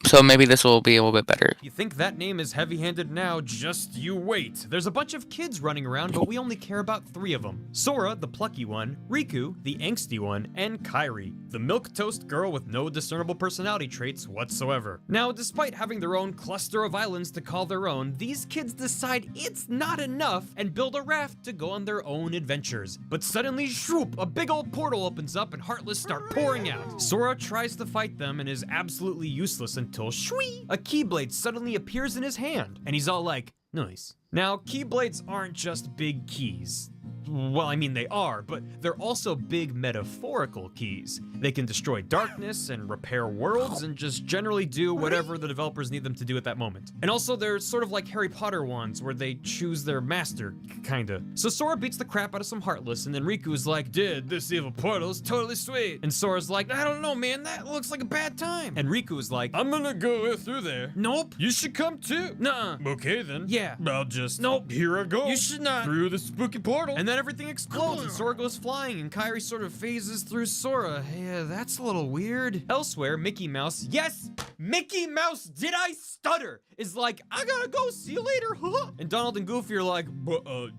So maybe this will be a little bit better. You think that name is heavy-handed now, just you wait. There's a bunch of kids running around, but we only care about 3 of them. Sora, the plucky one, Riku, the angsty one, and Kairi, the milquetoast girl with no discernible personality traits whatsoever. Now, despite having their own cluster of islands to call their own, these kids decide it's not enough and build a raft to go on their own adventures. But suddenly, shroop, a big old portal opens up and Heartless start pouring out. Sora tries to fight them and is absolutely useless until shwee, a Keyblade suddenly appears in his hand, and he's all like, nice. Now, Keyblades aren't just big keys. Well, I mean, they are, but they're also big metaphorical keys. They can destroy darkness and repair worlds and just generally do whatever the developers need them to do at that moment. And also, they're sort of like Harry Potter wands, where they choose their master, kinda. So Sora beats the crap out of some Heartless, and then Riku's like, dude, this evil portal is totally sweet. And Sora's like, I don't know, man, that looks like a bad time. And Riku's like, I'm gonna go through there. Nope. You should come too. Nuh-uh. Okay, then. Yeah. I'll just... Nope. Here I go. You should not. Through the spooky portal. And then everything explodes and Sora goes flying and Kairi sort of phases through Sora. Yeah, that's a little weird. Elsewhere, Mickey Mouse, yes, Mickey Mouse, did I stutter? Is like, I gotta go, see you later, huh? And Donald and Goofy are like,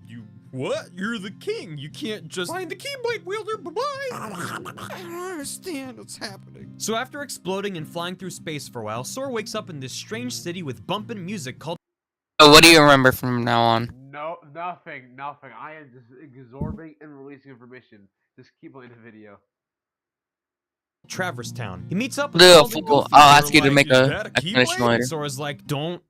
you What? You're the king. You can't just find the Keyblade wielder. Bye-bye. I don't understand what's happening. So after exploding and flying through space for a while, Sora wakes up in this strange city with bumpin' music called So what do you remember from now on? No, nothing. I am just absorbing and releasing information. Just keep playing the video. Traverse Town. He meets up with Do a Donald and full- Goofy, I'll who ask are you to like, make "Is a that explanation Keyblade?" later. And Sora's like, don't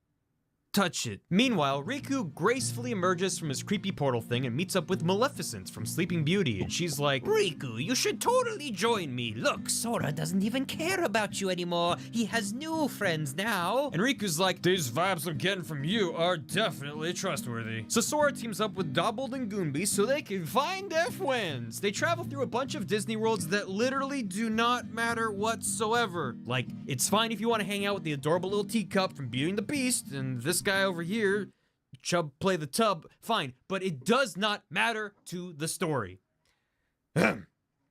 touch it. Meanwhile, Riku gracefully emerges from his creepy portal thing and meets up with Maleficent from Sleeping Beauty, and she's like, Riku, you should totally join me. Look, Sora doesn't even care about you anymore. He has new friends now. And Riku's like, these vibes I'm getting from you are definitely trustworthy. So Sora teams up with Dobbled and Goombi so they can find their friends. They travel through a bunch of Disney worlds that literally do not matter whatsoever. Like, it's fine if you want to hang out with the adorable little teacup from Beauty and the Beast, and this guy over here, Chub play the tub, fine, but it does not matter to the story.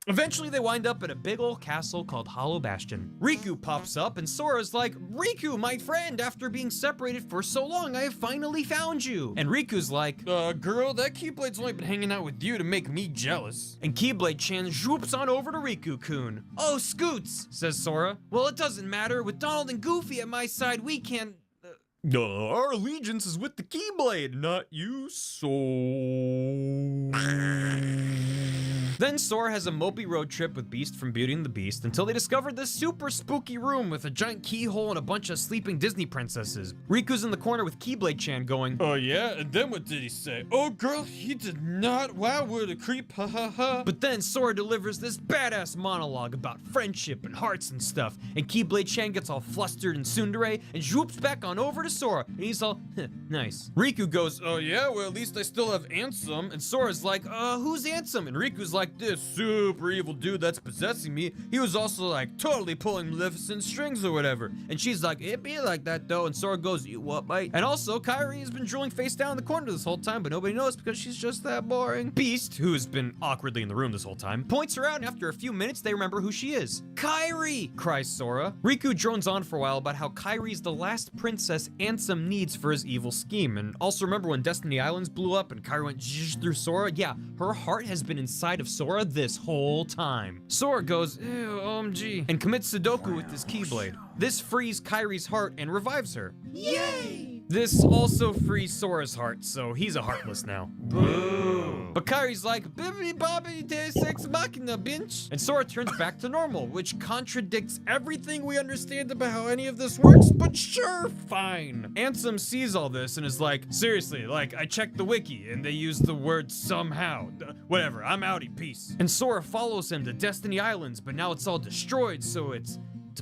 Eventually, they wind up at a big old castle called Hollow Bastion. Riku pops up, and Sora's like, Riku, my friend, after being separated for so long, I have finally found you. And Riku's like, girl, that Keyblade's only been hanging out with you to make me jealous. And Keyblade-chan zwoops on over to Riku-kun. Oh, Scoots, says Sora. Well, it doesn't matter. With Donald and Goofy at my side, we can... our allegiance is with the Keyblade, not you, so... Then Sora has a mopey road trip with Beast from Beauty and the Beast until they discovered this super spooky room with a giant keyhole and a bunch of sleeping Disney princesses. Riku's in the corner with Keyblade-chan going, oh yeah? And then what did he say? Oh girl, he did not. Wow, what a creep, ha ha ha. But then Sora delivers this badass monologue about friendship and hearts and stuff, and Keyblade-chan gets all flustered and tsundere and zwoops back on over to Sora, and he's all, nice. Riku goes, oh yeah, well at least I still have Ansem, and Sora's like, who's Ansem? And Riku's like, this super evil dude that's possessing me, he was also like totally pulling Maleficent's strings or whatever. And she's like, it be like that though. And Sora goes, you what, mate? And also, Kairi has been drooling face down in the corner this whole time, but nobody knows because she's just that boring. Beast, who has been awkwardly in the room this whole time, points her out, and after a few minutes, they remember who she is. Kairi! Cries Sora. Riku drones on for a while about how Kairi's the last princess Ansem needs for his evil scheme. And also remember when Destiny Islands blew up and Kairi went zzzz through Sora? Yeah, her heart has been inside of Sora this whole time. Sora goes, ew, OMG, and commits Sudoku with his Keyblade. This frees Kairi's heart and revives her. Yay! This also frees Sora's heart, so he's a heartless now. Boom! But Kairi's like, bibbidi bobbidi day sex machina, bitch. And Sora turns back to normal, which contradicts everything we understand about how any of this works, but sure, fine. Ansem sees all this and is like, seriously, like, I checked the wiki and they use the word somehow. Whatever, I'm outie, peace. And Sora follows him to Destiny Islands, but now it's all destroyed, so it's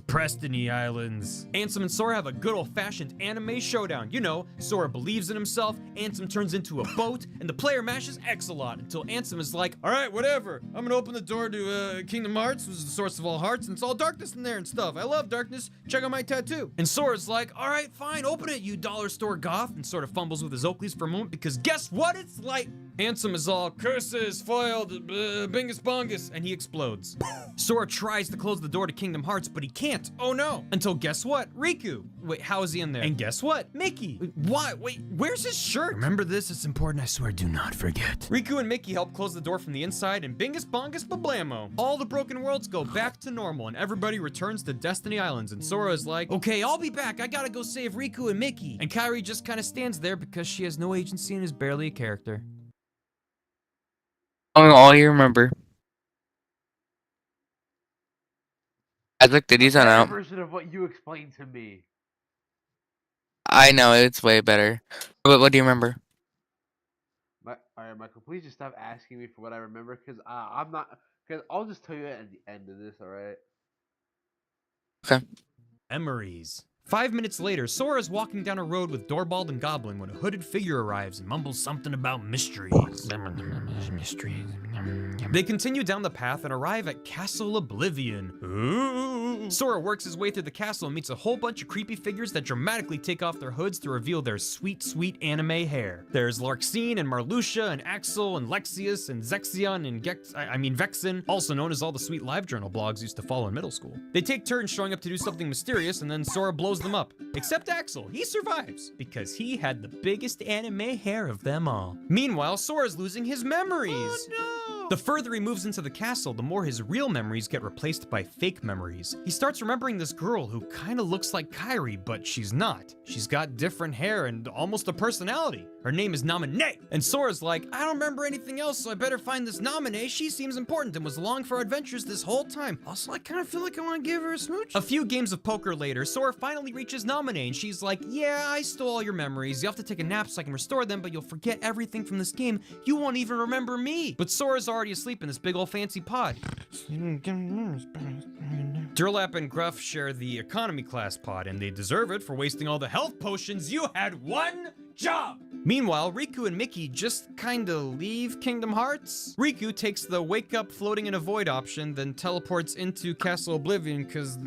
Destiny Islands. Ansem and Sora have a good old-fashioned anime showdown. You know, Sora believes in himself, Ansem turns into a boat, and the player mashes X a lot until Ansem is like, alright, whatever. I'm gonna open the door to Kingdom Hearts, which is the source of all hearts, and it's all darkness in there and stuff. I love darkness. Check out my tattoo. And Sora's like, alright, fine, open it, you dollar store goth, and sort of fumbles with his Oakleys for a moment because guess what? It's like Ansem is all, curses, foiled, bingus bongus, and he explodes. Sora tries to close the door to Kingdom Hearts, but he can't. Oh no. Until guess what? Riku. Wait, how is he in there? And guess what? Mickey. What? Wait, where's his shirt? Remember this? It's important. I swear, do not forget. Riku and Mickey help close the door from the inside, and bingus bongus bablamo. All the broken worlds go back to normal, and everybody returns to Destiny Islands, and Sora is like, okay, I'll be back. I gotta go save Riku and Mickey. And Kairi just kind of stands there because she has no agency and is barely a character. All you remember. Isaac, did he sign out? Version of what you explained to me. I know, it's way better. But what do you remember? Alright, Michael, please just stop asking me for what I remember, because I'm not. Because I'll just tell you at the end of this, alright? Okay. Memories. 5 minutes later, Sora's walking down a road with Doorbald and Goblin when a hooded figure arrives and mumbles something about mysteries. Mysteries. They continue down the path and arrive at Castle Oblivion. Ooh. Sora works his way through the castle and meets a whole bunch of creepy figures that dramatically take off their hoods to reveal their sweet, sweet anime hair. There's Larxene and Marluxia and Axel and Lexius and Zexion and Vexen, also known as all the sweet LiveJournal blogs used to follow in middle school. They take turns showing up to do something mysterious and then Sora blows them up. Except Axel, he survives because he had the biggest anime hair of them all. Meanwhile, Sora's losing his memories. Oh no! The further he moves into the castle, the more his real memories get replaced by fake memories. He starts remembering this girl who kinda looks like Kairi, but she's not. She's got different hair and almost a personality. Her name is Naminé. And Sora's like, I don't remember anything else, so I better find this Naminé. She seems important and was along for our adventures this whole time. Also, I kinda feel like I wanna give her a smooch. A few games of poker later, Sora finally reaches Naminé and she's like, yeah, I stole all your memories. You have to take a nap so I can restore them, but you'll forget everything from this game. You won't even remember me. But Sora's already asleep in this big old fancy pod. Durlap and Gruff share the economy class pod, and they deserve it for wasting all the health potions. You had one job! Meanwhile, Riku and Mickey just kinda leave Kingdom Hearts. Riku takes the wake up floating in a void option, then teleports into Castle Oblivion cause...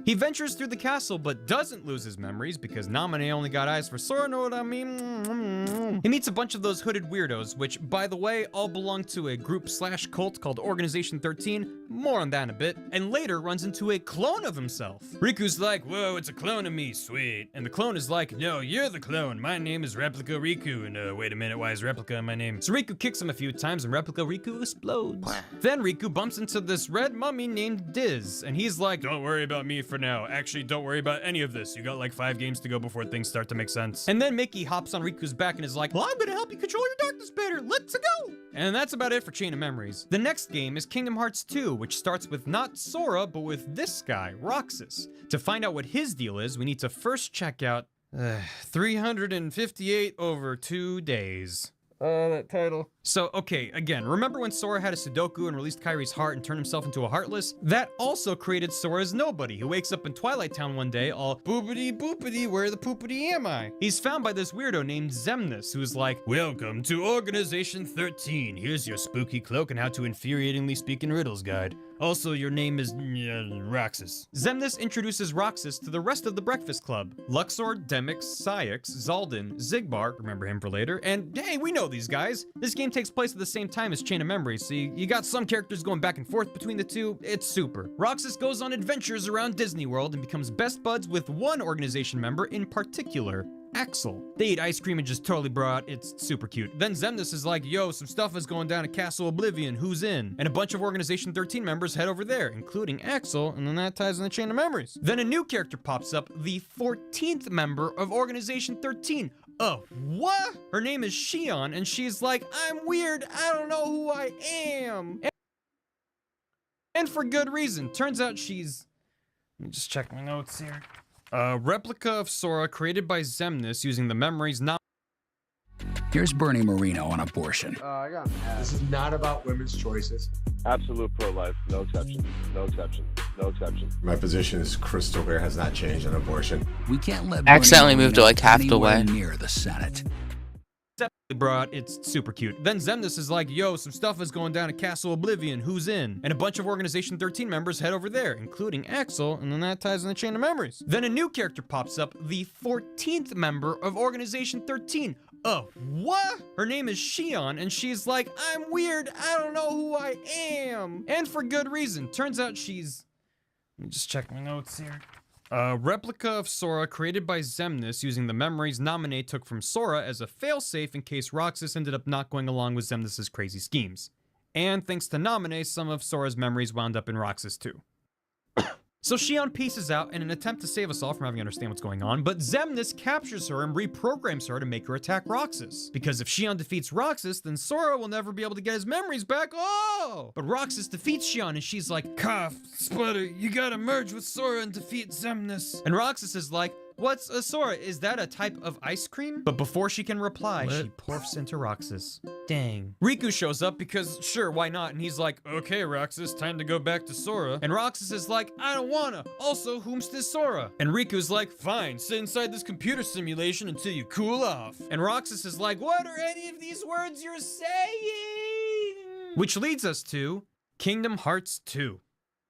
He ventures through the castle but doesn't lose his memories because Naminé only got eyes for Sora, know what I mean? He meets a bunch of those hooded weirdos, which, by the way, all belong to a group/cult called Organization 13, more on that in a bit, and later runs into a clone of himself. Riku's like, whoa, it's a clone of me, sweet. And the clone is like, no, you're the clone, my name is Replica Riku, and wait a minute, why is Replica in my name? So Riku kicks him a few times and Replica Riku explodes. Then Riku bumps into this red mummy named Diz, and he's like, don't worry about me for now. Actually, don't worry about any of this. You got like 5 games to go before things start to make sense. And then Mickey hops on Riku's back and is like, well, I'm gonna help you control your darkness better. Let's go! And that's about it for Chain of Memories. The next game is Kingdom Hearts 2, which starts with not Sora, but with this guy, Roxas. To find out what his deal is, we need to first check out 358 over 2 days. That title. So, okay, again, remember when Sora had a Sudoku and released Kairi's heart and turned himself into a Heartless? That also created Sora's Nobody, who wakes up in Twilight Town one day all, boopity boopity, where the poopity am I? He's found by this weirdo named Xemnas, who's like, welcome to Organization 13. Here's your spooky cloak and how to infuriatingly speak in riddles guide. Also, your name is Roxas. Xemnas introduces Roxas to the rest of the Breakfast Club. Luxor, Demyx, Saïx, Zaldin, Xigbar, remember him for later, and hey, we know these guys. This game takes place at the same time as Chain of Memories, so you got some characters going back and forth between the two. It's super. Roxas goes on adventures around Disney World and becomes best buds with one organization member in particular, Axel. They eat ice cream and just totally bro out. It's super cute. Then Xemnas is like, yo, some stuff is going down at Castle Oblivion. Who's in? And a bunch of Organization 13 members head over there, including Axel, and then that ties in the Chain of Memories. Then a new character pops up, the 14th member of Organization 13. Oh, what? Her name is Xion, and she's like, I'm weird. I don't know who I am. And for good reason. Turns out she's... Let me just check my notes here. A replica of Sora created by Xemnas using the memories not. Here's Bernie Marino on abortion. I got mad. This is not about women's choices. Absolute pro-life, no exception, no exception, no exception. My position is crystal clear, has not changed on abortion. We can't let Accidentally Bernie moved it Marino like half the anywhere way. near the Senate. Brought, it's super cute. Then Xemnas is like, yo, some stuff is going down at Castle Oblivion. Who's in? And a bunch of Organization 13 members head over there, including Axel, and then that ties in the Chain of Memories. Then a new character pops up, the 14th member of Organization 13. Oh, what? Her name is Xion, and she's like, I'm weird. I don't know who I am. And for good reason. Turns out she's... Let me just check my notes here. A replica of Sora created by Xemnas using the memories Naminé took from Sora as a failsafe in case Roxas ended up not going along with Xemnas' crazy schemes. And thanks to Naminé, some of Sora's memories wound up in Roxas too. So Xion pieces out in an attempt to save us all from having to understand what's going on, but Xemnas captures her and reprograms her to make her attack Roxas. Because if Xion defeats Roxas, then Sora will never be able to get his memories back. Oh! But Roxas defeats Xion and she's like, Cough, Sputter, you gotta merge with Sora and defeat Xemnas. And Roxas is like, what's a Sora? Is that a type of ice cream? But before she can reply, she porfs into Roxas. Dang. Riku shows up because, sure, why not? And he's like, okay, Roxas, time to go back to Sora. And Roxas is like, I don't wanna. Also, whom's this Sora? And Riku's like, fine, sit inside this computer simulation until you cool off. And Roxas is like, what are any of these words you're saying? Which leads us to Kingdom Hearts 2.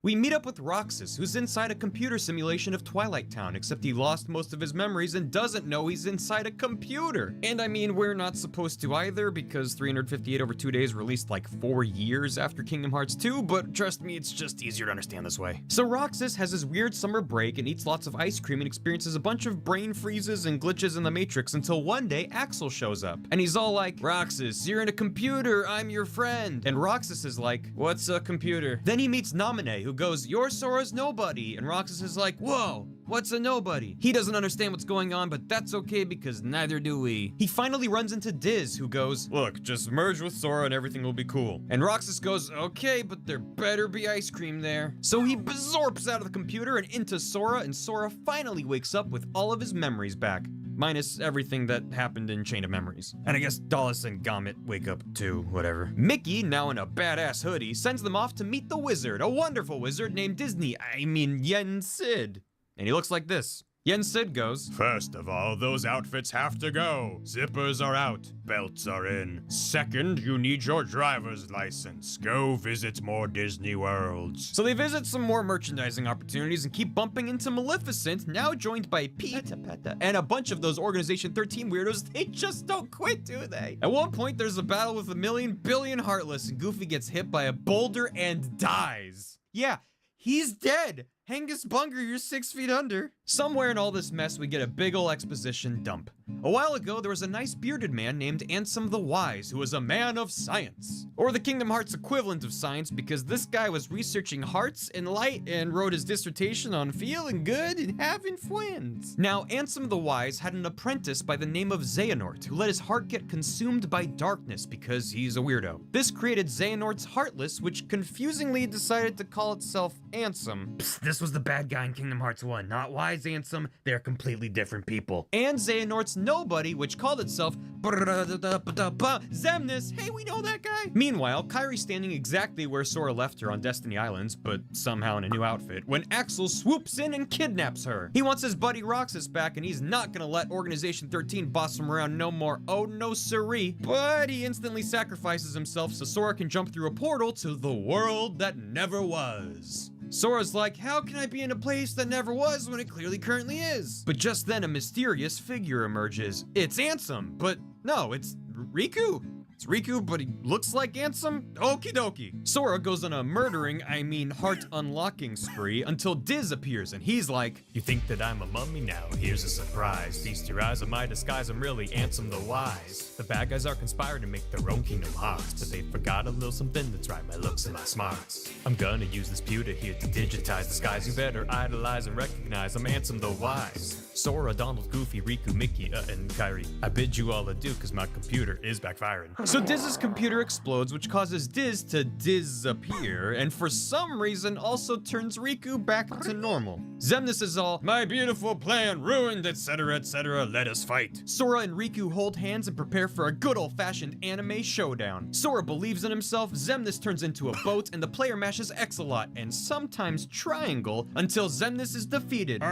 We meet up with Roxas, who's inside a computer simulation of Twilight Town, except he lost most of his memories and doesn't know he's inside a computer. And I mean, we're not supposed to either, because 358 over 2 days released like 4 years after Kingdom Hearts 2, but trust me, it's just easier to understand this way. So Roxas has his weird summer break and eats lots of ice cream and experiences a bunch of brain freezes and glitches in the Matrix until one day Axel shows up. And he's all like, Roxas, you're in a computer, I'm your friend. And Roxas is like, what's a computer? Then he meets Namine, who goes, you're Sora's nobody. And Roxas is like, whoa, what's a nobody? He doesn't understand what's going on, but that's okay because neither do we. He finally runs into Diz, who goes, look, just merge with Sora and everything will be cool. And Roxas goes, okay, but there better be ice cream there. So he absorbs out of the computer and into Sora, and Sora finally wakes up with all of his memories back. Minus everything that happened in Chain of Memories. And I guess Dallas and Gomit wake up too, whatever. Mickey, now in a badass hoodie, sends them off to meet the wizard, a wonderful wizard named Yen Sid. And he looks like this. Yen Sid goes, first of all, those outfits have to go. Zippers are out, belts are in. Second, you need your driver's license. Go visit more Disney worlds. So they visit some more merchandising opportunities and keep bumping into Maleficent, now joined by Pete and a bunch of those Organization 13 weirdos. They just don't quit, do they? At one point, there's a battle with 1,000,000 billion Heartless, and Goofy gets hit by a boulder and dies. Yeah, he's dead. Hengus Bunger, you're 6 feet under. Somewhere in all this mess, we get a big ol' exposition dump. A while ago, there was a nice bearded man named Ansem the Wise, who was a man of science. Or the Kingdom Hearts equivalent of science, because this guy was researching hearts and light and wrote his dissertation on feeling good and having friends. Now, Ansem the Wise had an apprentice by the name of Xehanort, who let his heart get consumed by darkness because he's a weirdo. This created Xehanort's Heartless, which confusingly decided to call itself Ansem. Psst, this was the bad guy in Kingdom Hearts 1, not Wise Ansem. They're completely different people. And Xehanort's Nobody, which called itself Xemnas. Hey, we know that guy. Meanwhile, Kairi's standing exactly where Sora left her on Destiny Islands, but somehow in a new outfit, when Axel swoops in and kidnaps her. He wants his buddy Roxas back, and he's not gonna let Organization 13 boss him around no more. Oh no siree. But he instantly sacrifices himself so Sora can jump through a portal to the world that never was. Sora's like, how can I be in a place that never was when it clearly currently is? But just then a mysterious figure emerges. It's Ansem, but no, it's Riku. It's Riku, but he looks like Ansem? Okie dokie. Sora goes on a heart unlocking spree until Diz appears, and he's like, you think that I'm a mummy now? Here's a surprise. Feast your eyes on my disguise, I'm really Ansem the Wise. The bad guys are conspiring to make their own Kingdom Hearts, but they forgot a little something that's right, my looks and my smarts. I'm gonna use this pewter here to digitize the skies. You better idolize and recognize I'm Ansem the Wise. Sora, Donald, Goofy, Riku, Mickey, and Kairi. I bid you all adieu, cause my computer is backfiring. So Diz's computer explodes, which causes Diz to disappear, and for some reason also turns Riku back to normal. Xemnas is all, my beautiful plan ruined, etc, etc, let us fight. Sora and Riku hold hands and prepare for a good old-fashioned anime showdown. Sora believes in himself, Xemnas turns into a boat, and the player mashes X a lot, and sometimes triangle, until Xemnas is defeated.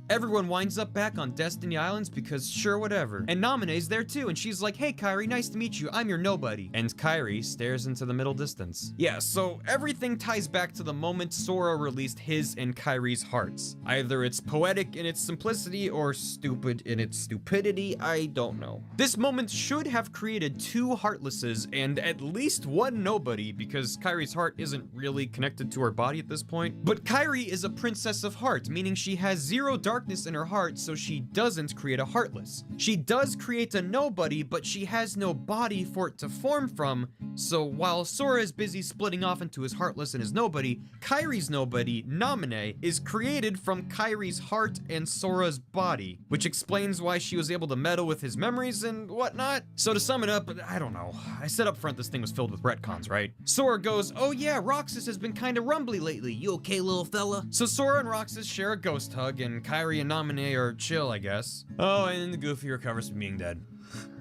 Everyone winds up back on Destiny Islands because sure, whatever. And Namine's there too, and she's like, hey Kairi, nice to meet you, I'm your nobody. And Kairi stares into the middle distance. Yeah, so everything ties back to the moment Sora released his and Kairi's hearts. Either it's poetic in its simplicity or stupid in its stupidity, I don't know. This moment should have created 2 Heartlesses and at least 1 nobody, because Kairi's heart isn't really connected to her body at this point. But Kairi is a princess of heart, meaning she has 0 darkness in her heart, so she doesn't create a Heartless. She does create a nobody, but she has no body for it to form from, so while Sora is busy splitting off into his Heartless and his nobody, Kairi's nobody, Namine, is created from Kairi's heart and Sora's body, which explains why she was able to meddle with his memories and whatnot. So to sum it up, I don't know. I said up front this thing was filled with retcons, right? Sora goes, oh yeah, Roxas has been kinda rumbly lately. You okay, little fella? So Sora and Roxas share a ghost hug, and Kairi and Namine are chill, I guess. Oh, and Goofy recovers from being dead.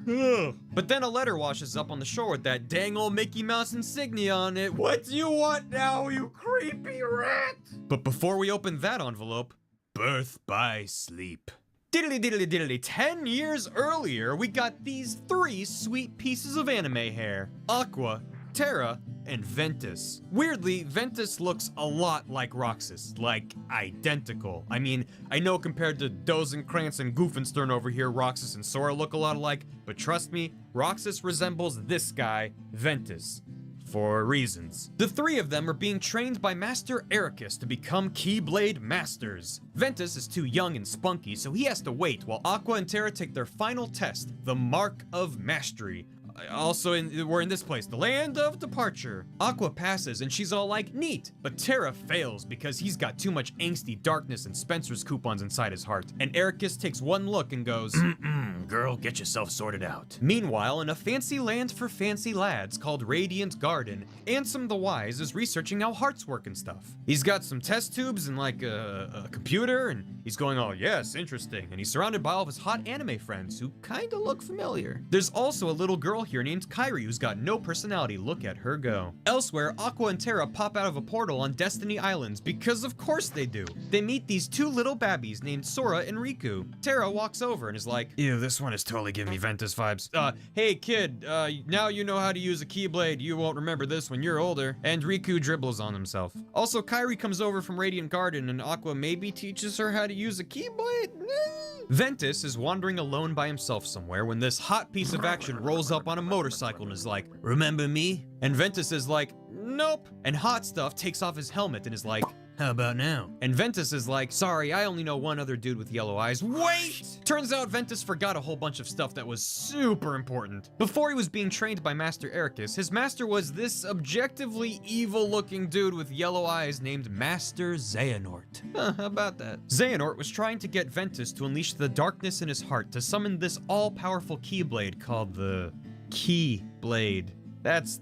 But then a letter washes up on the shore with that dang old Mickey Mouse insignia on it. What do you want now, you creepy rat? But before we open that envelope, birth by sleep. Diddly diddly diddly, 10 years earlier, we got these 3 sweet pieces of anime hair. Aqua, Terra, and Ventus. Weirdly, Ventus looks a lot like Roxas, like identical. I mean, I know compared to Dozenkrantz and Goofenstern over here, Roxas and Sora look a lot alike, but trust me, Roxas resembles this guy, Ventus. For reasons. The three of them are being trained by Master Ericus to become Keyblade Masters. Ventus is too young and spunky, so he has to wait while Aqua and Terra take their final test, the Mark of Mastery. Also, we're in this place, the Land of Departure. Aqua passes and she's all like, neat. But Terra fails because he's got too much angsty darkness and Spencer's coupons inside his heart. And Ericus takes one look and goes, girl, get yourself sorted out. Meanwhile, in a fancy land for fancy lads called Radiant Garden, Ansem the Wise is researching how hearts work and stuff. He's got some test tubes and like a computer, and he's going, oh yes, interesting. And he's surrounded by all of his hot anime friends who kinda look familiar. There's also a little girl here named Kairi who's got no personality. Look at her go. Elsewhere, Aqua and Terra pop out of a portal on Destiny Islands because of course they do. They meet these two little babbies named Sora and Riku. Terra walks over and is like, ew, this one is totally giving me Ventus vibes. Hey kid, now you know how to use a Keyblade. You won't remember this when you're older. And Riku dribbles on himself. Also, Kairi comes over from Radiant Garden and Aqua maybe teaches her how to use a Keyblade? Ventus is wandering alone by himself somewhere when this hot piece of action rolls up on a motorcycle and is like, remember me? And Ventus is like, nope. And Hot Stuff takes off his helmet and is like, how about now? And Ventus is like, sorry, I only know one other dude with yellow eyes. Wait! Turns out Ventus forgot a whole bunch of stuff that was super important. Before he was being trained by Master Ericus, his master was this objectively evil-looking dude with yellow eyes named Master Xehanort. How about that? Xehanort was trying to get Ventus to unleash the darkness in his heart to summon this all-powerful Keyblade called the Keyblade. That's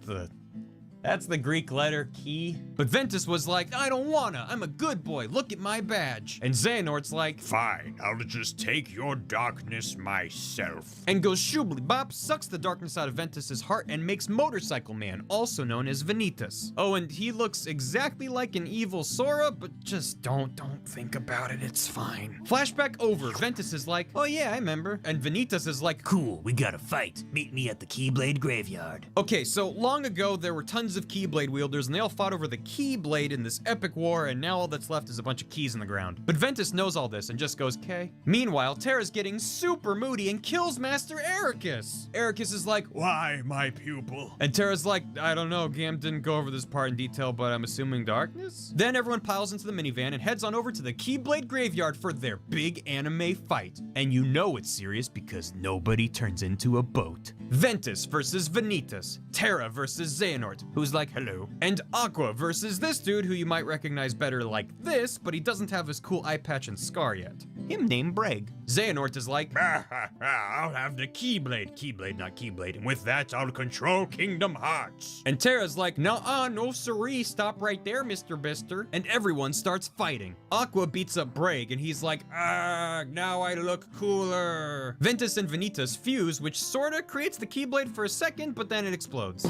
the Greek letter key. But Ventus was like, I don't wanna, I'm a good boy, look at my badge. And Xehanort's like, fine, I'll just take your darkness myself. And goes shoobly bop, sucks the darkness out of Ventus's heart and makes Motorcycle Man, also known as Vanitas. Oh, and he looks exactly like an evil Sora, but just don't think about it, it's fine. Flashback over, Ventus is like, oh yeah, I remember. And Vanitas is like, cool, we gotta fight. Meet me at the Keyblade Graveyard. Okay, so long ago there were tons of Keyblade wielders and they all fought over the Keyblade in this epic war, and now all that's left is a bunch of keys in the ground. But Ventus knows all this and just goes, "K." Meanwhile, Terra's getting super moody and kills Master Ericus. Ericus is like, why, my pupil? And Terra's like, I don't know, Gam didn't go over this part in detail, but I'm assuming darkness? Then everyone piles into the minivan and heads on over to the Keyblade Graveyard for their big anime fight. And you know it's serious because nobody turns into a boat. Ventus versus Vanitas, Terra versus Xehanort, who's like, hello, and Aqua versus this dude who you might recognize better like this, but he doesn't have his cool eye patch and scar yet. Him named Breg. Xehanort is like, I'll have the Keyblade, not Keyblade, and with that I'll control Kingdom Hearts. And Terra's like, nuh-uh, no siree, stop right there, Mr. Bister. And everyone starts fighting. Aqua beats up Breg, and he's like, now I look cooler. Ventus and Vanitas fuse, which sorta creates the Keyblade for a second, but then it explodes.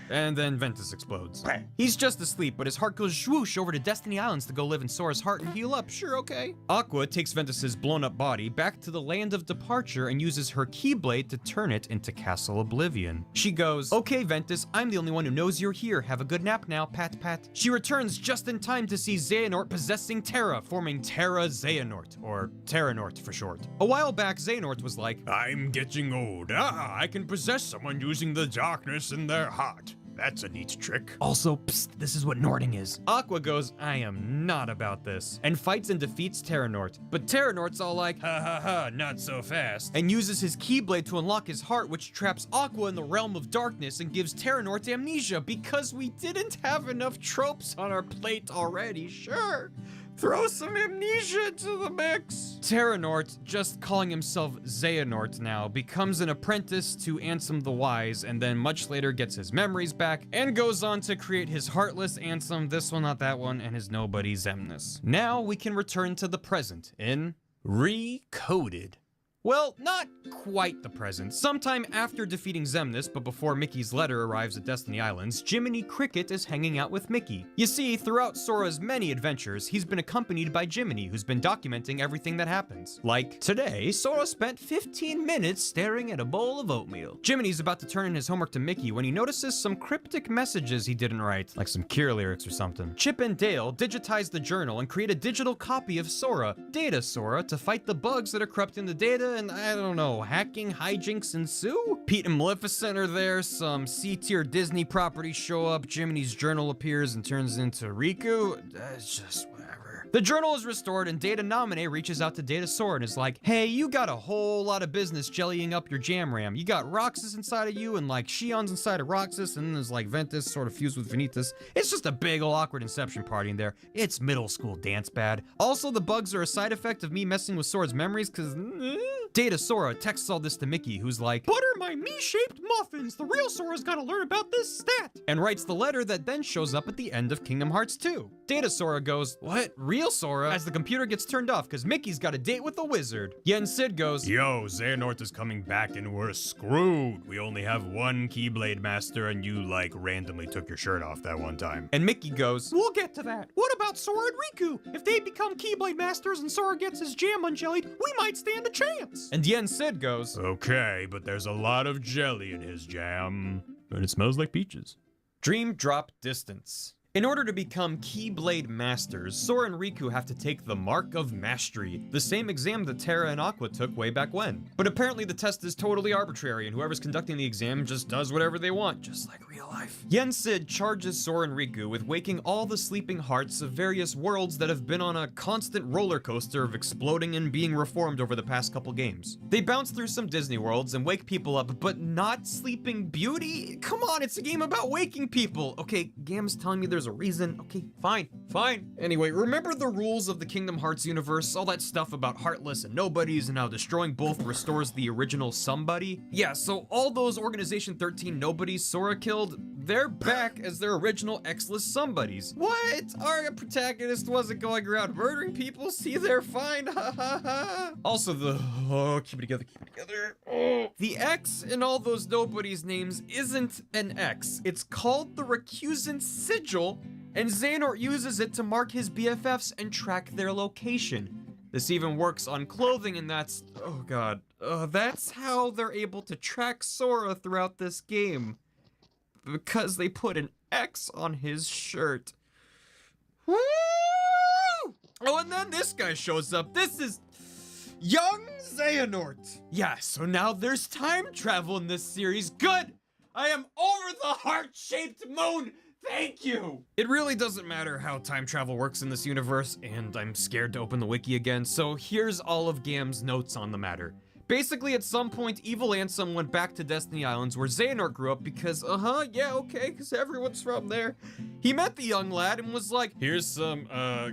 And then Ventus explodes. He's just asleep, but his heart goes swoosh over to Destiny Islands to go live in Sora's heart and heal up. Sure, okay. Aqua takes Ventus's blown up body back to the Land of Departure and uses her Keyblade to turn it into Castle Oblivion. She goes, okay, Ventus, I'm the only one who knows you're here. Have a good nap now, pat pat. She returns just in time to see Xehanort possessing Terra, forming Terra Xehanort, or Terranort for short. A while back, Xehanort was like, I'm getting old. I can possess someone using the darkness in their heart. That's a neat trick. Also, psst, this is what Norting is. Aqua goes, I am not about this, and fights and defeats Terranort. But Terranort's all like, ha ha ha, not so fast, and uses his Keyblade to unlock his heart, which traps Aqua in the realm of darkness and gives Terranort amnesia because we didn't have enough tropes on our plate already, sure. Throw some amnesia into the mix. Terranort, just calling himself Xehanort now, becomes an apprentice to Ansem the Wise, and then much later gets his memories back, and goes on to create his Heartless Ansem, this one, not that one, and his Nobody Xemnas. Now we can return to the present in Recoded. Well, not quite the present. Sometime after defeating Xemnas, but before Mickey's letter arrives at Destiny Islands, Jiminy Cricket is hanging out with Mickey. You see, throughout Sora's many adventures, he's been accompanied by Jiminy, who's been documenting everything that happens. Like, today, Sora spent 15 minutes staring at a bowl of oatmeal. Jiminy's about to turn in his homework to Mickey when he notices some cryptic messages he didn't write, like some Cure lyrics or something. Chip and Dale digitized the journal and create a digital copy of Sora, Data Sora, to fight the bugs that are corrupting the data, and I don't know, hacking hijinks ensue? Pete and Maleficent are there, some C-tier Disney properties show up, Jiminy's journal appears and turns into Riku. It's just whatever. The journal is restored and Data Nominee reaches out to Data Sora and is like, hey, you got a whole lot of business jellying up your jam ram. You got Roxas inside of you and like Shion's inside of Roxas, and then there's like Ventus sort of fused with Vanitas. It's just a big ol' awkward Inception party in there. It's middle school dance bad. Also, the bugs are a side effect of me messing with Sora's memories cause Data Sora texts all this to Mickey, who's like, butter my me-shaped muffins, the real Sora's gotta learn about this stat, and writes the letter that then shows up at the end of Kingdom Hearts 2. Data Sora goes, what, real Sora? As the computer gets turned off because Mickey's got a date with a wizard. Yen Sid goes, yo, Xehanort is coming back and we're screwed. We only have one Keyblade Master and you like randomly took your shirt off that one time. And Mickey goes, we'll get to that. What about Sora and Riku? If they become Keyblade Masters and Sora gets his jam unjellied, we might stand a chance. And Yen Sid goes, okay, but there's a lot of jelly in his jam. And it smells like peaches. Dream Drop Distance. In order to become Keyblade Masters, Sora and Riku have to take the Mark of Mastery, the same exam that Terra and Aqua took way back when. But apparently the test is totally arbitrary and whoever's conducting the exam just does whatever they want, just like real life. Yen Sid charges Sora and Riku with waking all the sleeping hearts of various worlds that have been on a constant roller coaster of exploding and being reformed over the past couple games. They bounce through some Disney worlds and wake people up, but not Sleeping Beauty? Come on, it's a game about waking people. Okay, game's telling me there's a reason. Okay, fine. Anyway, remember the rules of the Kingdom Hearts universe? All that stuff about Heartless and Nobodies and how destroying both restores the original somebody? Yeah, so all those Organization 13 Nobodies Sora killed, they're back as their original X-less somebodies. What? Our protagonist wasn't going around murdering people? See, they're fine. Ha ha ha. Also keep it together. Oh. The X in all those Nobodies names isn't an X. It's called the Recusant Sigil, and Xehanort uses it to mark his BFFs and track their location. This even works on clothing, and that's, oh god, that's how they're able to track Sora throughout this game. Because they put an X on his shirt. Woo! Oh, and then this guy shows up. This is young Xehanort. Yeah, so now there's time travel in this series. Good! I am over the heart-shaped moon! Thank you! It really doesn't matter how time travel works in this universe, and I'm scared to open the wiki again, so here's all of Gam's notes on the matter. Basically, at some point, Evil Ansem went back to Destiny Islands where Xehanort grew up because, yeah, okay, because everyone's from there. He met the young lad and was like, here's some,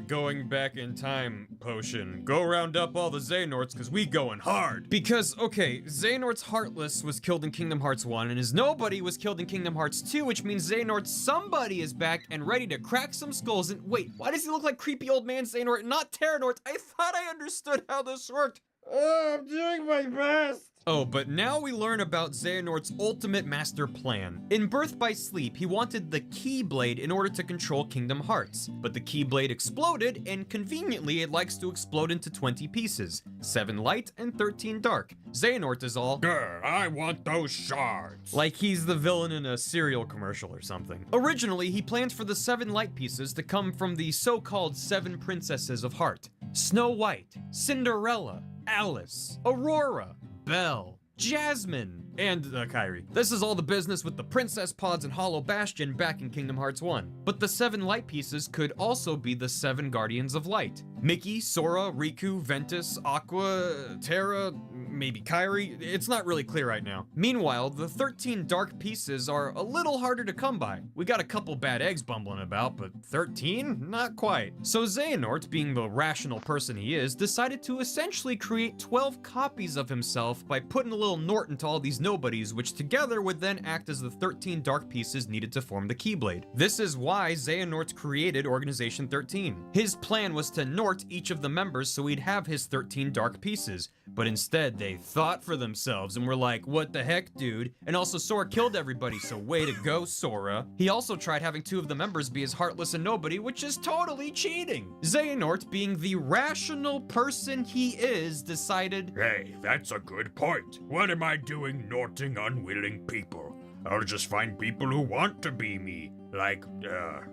going back in time potion. Go round up all the Xehanorts because we going hard. Because, okay, Xehanort's Heartless was killed in Kingdom Hearts 1 and his Nobody was killed in Kingdom Hearts 2, which means Xehanort's Somebody is back and ready to crack some skulls. And wait, why does he look like creepy old man Xehanort, not Terranort? I thought I understood how this worked. I'm doing my best! Oh, but now we learn about Xehanort's ultimate master plan. In Birth by Sleep, he wanted the Keyblade in order to control Kingdom Hearts. But the Keyblade exploded, and conveniently it likes to explode into 20 pieces. 7 light and 13 dark. Xehanort is all, grr, I want those shards. Like he's the villain in a cereal commercial or something. Originally, he planned for the 7 light pieces to come from the so-called 7 princesses of heart. Snow White, Cinderella, Alice, Aurora, Belle, Jasmine, and Kairi. This is all the business with the Princess Pods and Hollow Bastion back in Kingdom Hearts 1. But the 7 light pieces could also be the 7 Guardians of Light. Mickey, Sora, Riku, Ventus, Aqua, Terra, maybe Kairi. It's not really clear right now. Meanwhile, the 13 dark pieces are a little harder to come by. We got a couple bad eggs bumbling about, but 13? Not quite. So Xehanort, being the rational person he is, decided to essentially create 12 copies of himself by putting a little Nort into all these Nobodies, which together would then act as the 13 dark pieces needed to form the Keyblade. This is why Xehanort created Organization 13. His plan was to Nort each of the members so he'd have his 13 dark pieces, but instead they they thought for themselves and were like, what the heck, dude? And also Sora killed everybody, so way to go, Sora. He also tried having 2 of the members be as heartless and nobody, which is totally cheating. Xehanort, being the rational person he is, decided, Hey, that's a good point. What am I doing norting unwilling people? I'll just find people who want to be me. Like,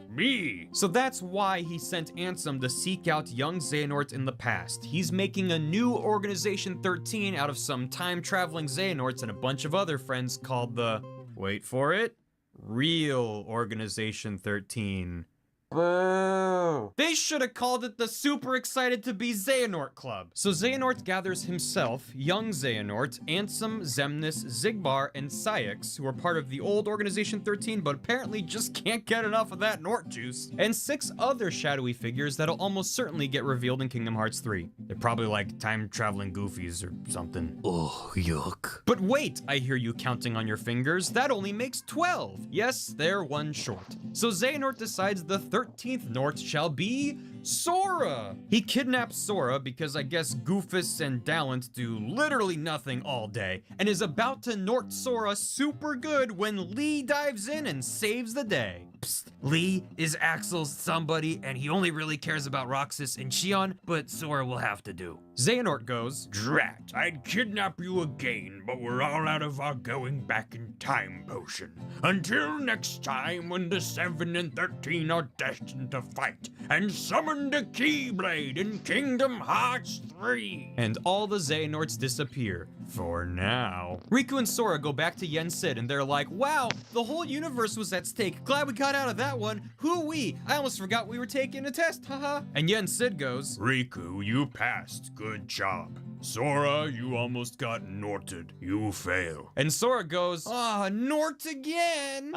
me. So that's why he sent Ansem to seek out young Xehanort in the past. He's making a new Organization 13 out of some time-traveling Xehanorts and a bunch of other friends called the, wait for it, real Organization 13. Boo! They should have called it the Super Excited to Be Xehanort Club. So Xehanort gathers himself, young Xehanort, Ansem, Xemnas, Xigbar, and Saïx, who are part of the old Organization 13 but apparently just can't get enough of that Nort juice, and 6 other shadowy figures that'll almost certainly get revealed in Kingdom Hearts 3. They're probably like time-traveling goofies or something. Oh, yuck. But wait, I hear you counting on your fingers. That only makes 12. Yes, they're 1 short. So Xehanort decides the 13th Nort shall be Sora. He kidnaps Sora because I guess Goofus and Dalent do literally nothing all day and is about to Nort Sora super good when Lee dives in and saves the day. Psst, Lee is Axel's somebody and he only really cares about Roxas and Xion, but Sora will have to do. Xehanort goes, Drat, I'd kidnap you again, but we're all out of our going back in time potion. Until next time when the 7 and 13 are destined to fight and summon the Keyblade in Kingdom Hearts 3. And all the Xehanorts disappear. For now. Riku and Sora go back to Yen Sid and they're like, wow, the whole universe was at stake. Glad we got out of that one. Who-wee? I almost forgot we were taking a test, haha. And Yen Sid goes, Riku, you passed. Good job. Sora, you almost got Norted. You fail. and Sora goes, Nort again.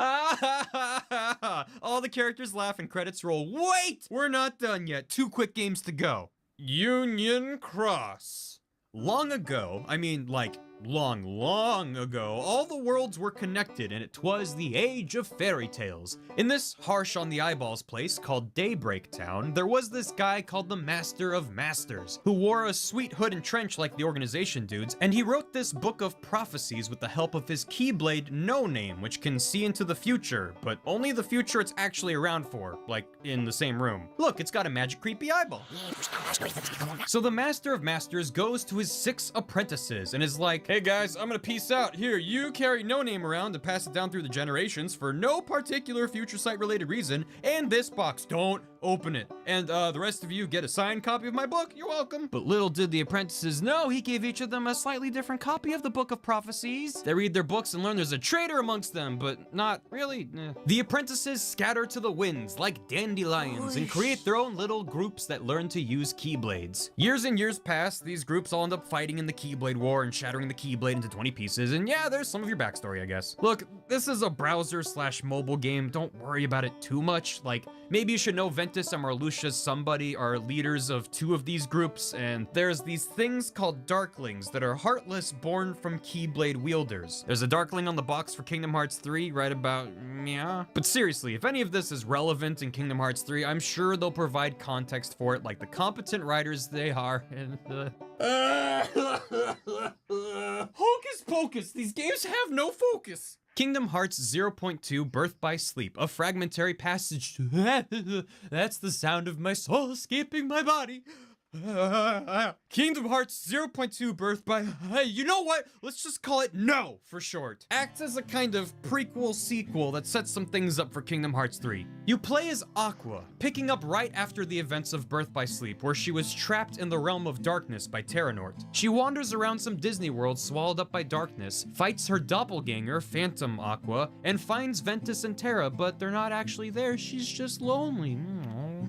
All the characters laugh and credits roll. Wait, we're not done yet. 2 quick games to go. Union Cross. Long ago, I mean like long ago, all the worlds were connected and it was the age of fairy tales. In this harsh on the eyeballs place called Daybreak Town, there was this guy called the Master of Masters, who wore a sweet hood and trench like the organization dudes, and he wrote this book of prophecies with the help of his Keyblade No Name, which can see into the future, but only the future it's actually around for, like in the same room. Look, it's got a magic creepy eyeball. So the Master of Masters goes to his 6 apprentices and is like, hey guys, I'm gonna peace out. Here, you carry No Name around to pass it down through the generations for no particular future sight related reason, and this box, don't open it. And the rest of you get a signed copy of my book, you're welcome. But little did the apprentices know, he gave each of them a slightly different copy of the Book of Prophecies. They read their books and learn there's a traitor amongst them, but not really. The apprentices scatter to the winds like dandelions and create their own little groups that learn to use Keyblades. Years and years pass, these groups all end up fighting in the Keyblade War and shattering the Keyblade into 20 pieces, and yeah, there's some of your backstory, I guess. Look, this is a browser/mobile game, don't worry about it too much. Like, maybe you should know Ventus and Marluxia's somebody are leaders of 2 of these groups, and there's these things called Darklings that are heartless born from Keyblade wielders. There's a Darkling on the box for Kingdom Hearts 3 right about, yeah. But seriously, if any of this is relevant in Kingdom Hearts 3, I'm sure they'll provide context for it like the competent writers they are. And hocus pocus, these games have no focus. Kingdom Hearts 0.2 Birth by Sleep, a fragmentary passage. That's the sound of my soul escaping my body. Kingdom Hearts 0.2 Birth by... Hey, you know what? Let's just call it No for short. Acts as a kind of prequel sequel that sets some things up for Kingdom Hearts 3. You play as Aqua, picking up right after the events of Birth by Sleep, where she was trapped in the realm of darkness by Terranort. She wanders around some Disney world swallowed up by darkness, fights her doppelganger, Phantom Aqua, and finds Ventus and Terra, but they're not actually there, she's just lonely.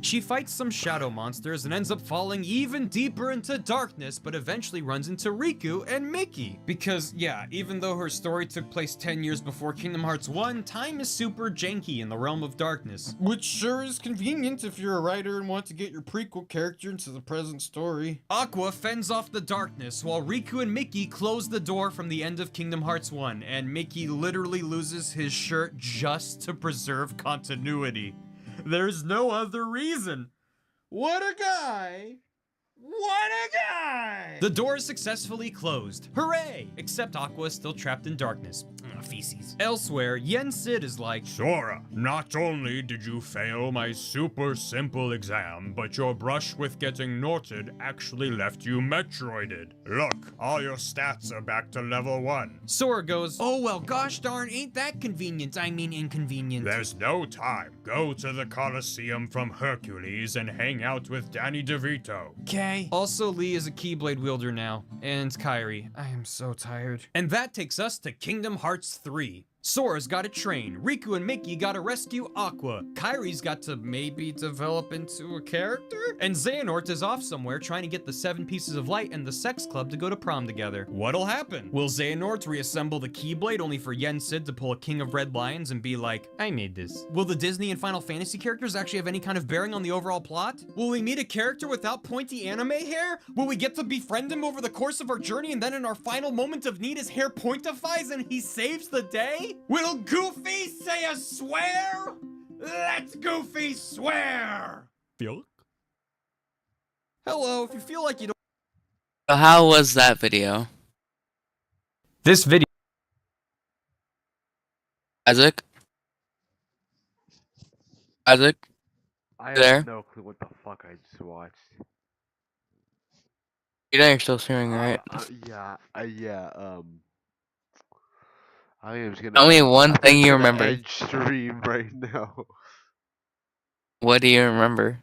She fights some shadow monsters and ends up falling even deeper into darkness, but eventually runs into Riku and Mickey. Because, yeah, even though her story took place 10 years before Kingdom Hearts 1, time is super janky in the realm of darkness. Which sure is convenient if you're a writer and want to get your prequel character into the present story. Aqua fends off the darkness, while Riku and Mickey close the door from the end of Kingdom Hearts 1, and Mickey literally loses his shirt just to preserve continuity. There's no other reason. What a guy! What a guy! The door is successfully closed. Hooray! Except Aqua is still trapped in darkness. Feces. Elsewhere, Yen Sid is like, Sora, not only did you fail my super simple exam, but your brush with getting Norted actually left you Metroided. Look, all your stats are back to level 1. Sora goes, oh well, gosh darn, ain't that convenient. I mean inconvenient. There's no time. Go to the Colosseum from Hercules and hang out with Danny DeVito. Okay. Also, Lee is a Keyblade wielder now. And Kairi. I am so tired. And that takes us to Kingdom Hearts 3. Sora's gotta train, Riku and Mickey gotta rescue Aqua, Kairi's got to maybe develop into a character? And Xehanort is off somewhere trying to get the 7 Pieces of Light and the Sex Club to go to prom together. What'll happen? Will Xehanort reassemble the Keyblade only for Yen Sid to pull a King of Red Lions and be like, I made this? Will the Disney and Final Fantasy characters actually have any kind of bearing on the overall plot? Will we meet a character without pointy anime hair? Will we get to befriend him over the course of our journey and then in our final moment of need his hair pointifies and he saves the day? Will Goofy say a swear? Let's Goofy swear! Hello, if you feel like you don't... So how was that video? This video... Isaac? Isaac? I There? have no clue what the fuck I just watched. You know you're still streaming, right? I think I'm just gonna. Tell me one I'm thing just you gonna remember. end stream right now. What do you remember?